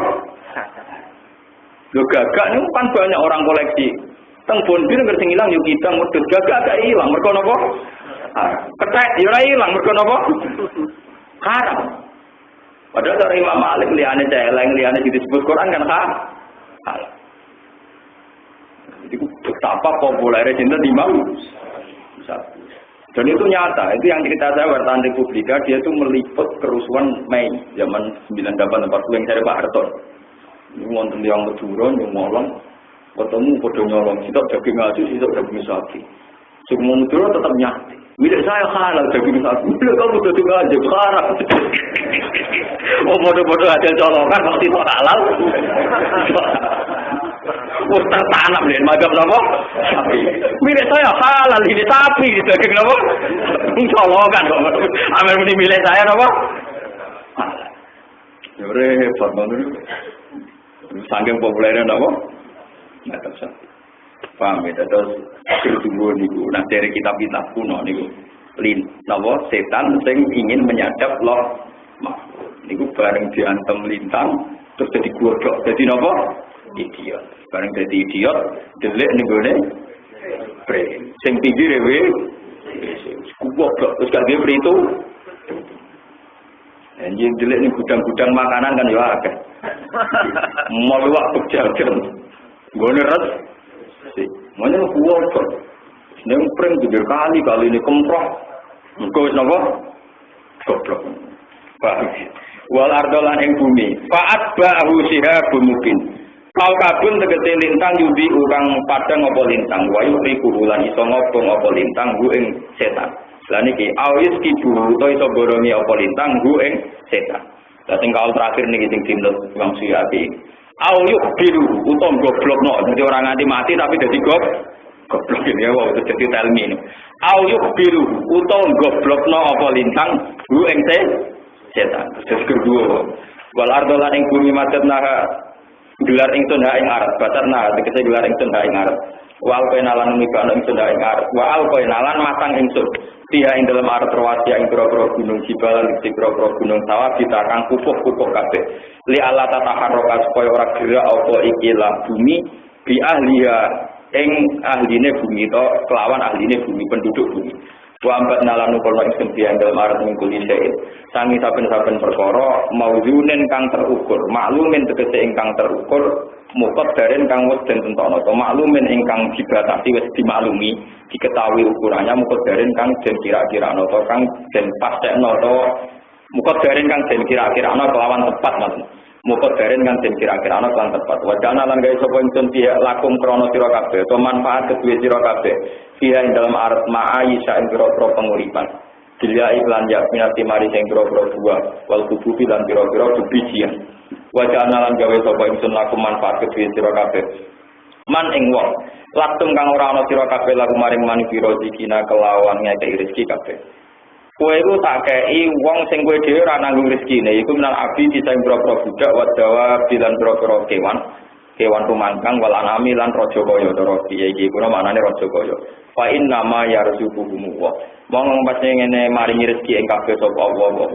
Lho gagak niku kan banyak orang koleksi. Teng bonbir ngerti ilang yo kita mudhut gagak gak ilang. Mergo napa? Kethek yo ora ilang mergo napa? Haram. Padahal dari Imam Malik liyane celeng liyane disebut Quran kan halal. Itu betapa populernya cinta di Imam Syafi'i. Dan itu nyata, itu yang cerita saya wartawan Republika, dia itu meliput kerusuhan Mei zaman 98-40 yang saya Pak Harto. Ini wonten yang Madura, yang Molong, ketemu podo nyolong, sitok daging asu, sitok daging sapi. Semua Madura tetap nyati. Milik saya halal daging sapi, milik kamu daging aja haram. Oh podo-podo hasil colongan, kalau tidak halal. Wah tertanam nih, mazhab apa? Sapi. Milik saya halal ini sapi, daging apa? Colongan kok. Amel muni milik saya apa? Halal. Repot banget. Saking populernya apa? Mazhab sapi. Paham ya? Terus kedua niku, nah dari kitab-kitab kuno niku, napa setan sing ingin menyadap loh makhluk. Niku bareng diantem lintang, terus jadi godhok. Jadi napa? Idiot. Bareng jadi idiot, delik ning gone Sing pinggire WC. Goblok terus gak dia itu. Anjing jelek nih gudang-gudang makanan kan ya akeh. Mau luwak bejajan. Gone res. Mana goblok. Nang preng gede kali ini kemprok. Engko wis napa? Goblok. Paham. Wal ardolan ing bumi. Fa'at ba'hu sihabun mubin. Kau kabun tegese lintang yubi urang padang apa lintang. Wa yuqiku lan iso ngobong apa lintang hu ing setan. Lah niki awis kibu to iso borongi apa lintang hu ing setan. Lah sing kaul terakhir niki sing dinut Imam Suyati. Au yubiru utom goblokno. Dadi ora nganti mati tapi dadi goblok ini ya wae dadi telmi. Au yubiru utom goblokno apa lintang hu ing setan. Terus kedua wal ardolan ing bumi macetna gelar ingsun ha ing arat batarna tegese gelar ingsun ha ing arat wal penalan mikana ingsun ha ing arat wal penalan matang ingsun dia ing dalam arat rawasi ing pro-pro gunung Jibalan di pro-pro gunung sawah ditakang kukuh-kukuh kabeh li Allah tataharroka supaya ora gerak apa iki lah bumi bi ahliya ing ahline bumi to kelawan ahline bumi penduduk bumi wa ambat nalanu kono ingsun dia ing dalam arat mingkuli syait sangi saben-saben perkara mauzunen kang terukur maklumin tegese ingkang terukur mukot daren kang wis den tentono to maklumin ingkang dibatasi wis dimaklumi diketahui ukurannya mukot daren kang den kira-kirano to kang den pastekno to mukot daren kang den kira-kirano kelawan tepat maksud mukot daren kang den kira-kirano kelawan tepat wajana lan gawe sapa ingsun dia lakum krana sira kabeh to manfaat kedue sira kabeh fiha ing dalam arat ma'aisha ing pira-pira penguripan Dilya iklan yakminati mari sing pira-pira buah wal kububi lan pira-pira bijian. Wajah lan gawe sapa ingsun laku manfaat kedue sira kabeh. Man ing wong latung kang ora ana sira kabeh laku maring man pira dikina kelawan ngekeki rezeki kabeh. Kowe iku tak kei wong sing kowe dhewe ora nanggung rezekine iku menal abi disang pira-pira budak wadawa bilan pira-pira kewan pemangkang wal anami lan raja kaya utawa piye iki kuna maknane raja kaya fa inna ma yarzuquhum wa mong pasti ngene maringi rezeki ing kabeh sapa Allah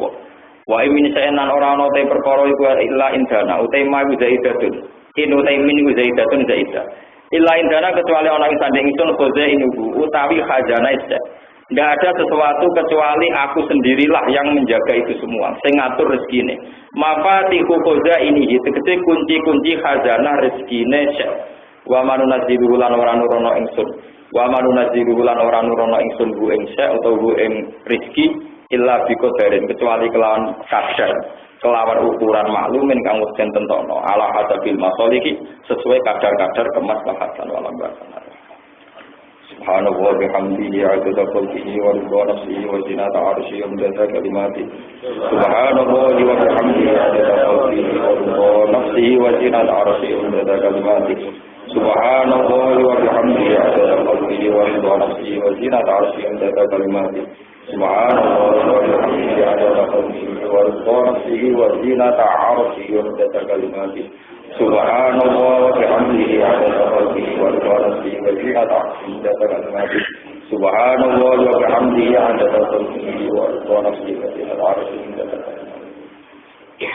wa min saenan ora ana te perkara iku illa indana utai ma zaidatun inu utai min zaidatun zaida illa indana kecuali ana ing sanding ingsun khoza inubu utawi khazanah isa. Tidak ada sesuatu kecuali aku sendirilah yang menjaga itu semua. Saya ngatur rezekine. Mafatihu khoza ini tegese kunci-kunci khazanah rezekine syekh. Wa manunazilu lan ora nurono ingsun. Wa manunazilu lan ora nurono ingsun bu ing syekh utawa bu ing rezeki illa bi qadarin kecuali kelawan kadar, kelawan ukuran maklumin kang wis tentono ala hasabil masalihi sesuai kadar-kadar kemaslahatan walam basana. Subhanallah wa bihamdihi adada khalqihi wa ridha nafsihi wa zinata arsyihi wa midada kalimatihi. Subhanallah wa bihamdihi adada khalqihi wa ridha nafsihi wa zinata arsyihi wa midada kalimatihi. Subhanallah wa bihamdihi adada khalqihi wa ridha nafsihi wa zinata arsyihi wa midada kalimatihi. Subhanallah wa bihamdihi adada khalqihi wa ridha nafsihi wa zinata arsyihi wa midada kalimatihi. Subhanallah wa bihamdihi adada khalqihi wa ridha nafsihi wa zinata arsyihi wa midada kalimatihi. Subhanallah wa bihamdihi adada khalqihi wa ridha nafsihi wa zinata arsyihi wa midada kalimatihi.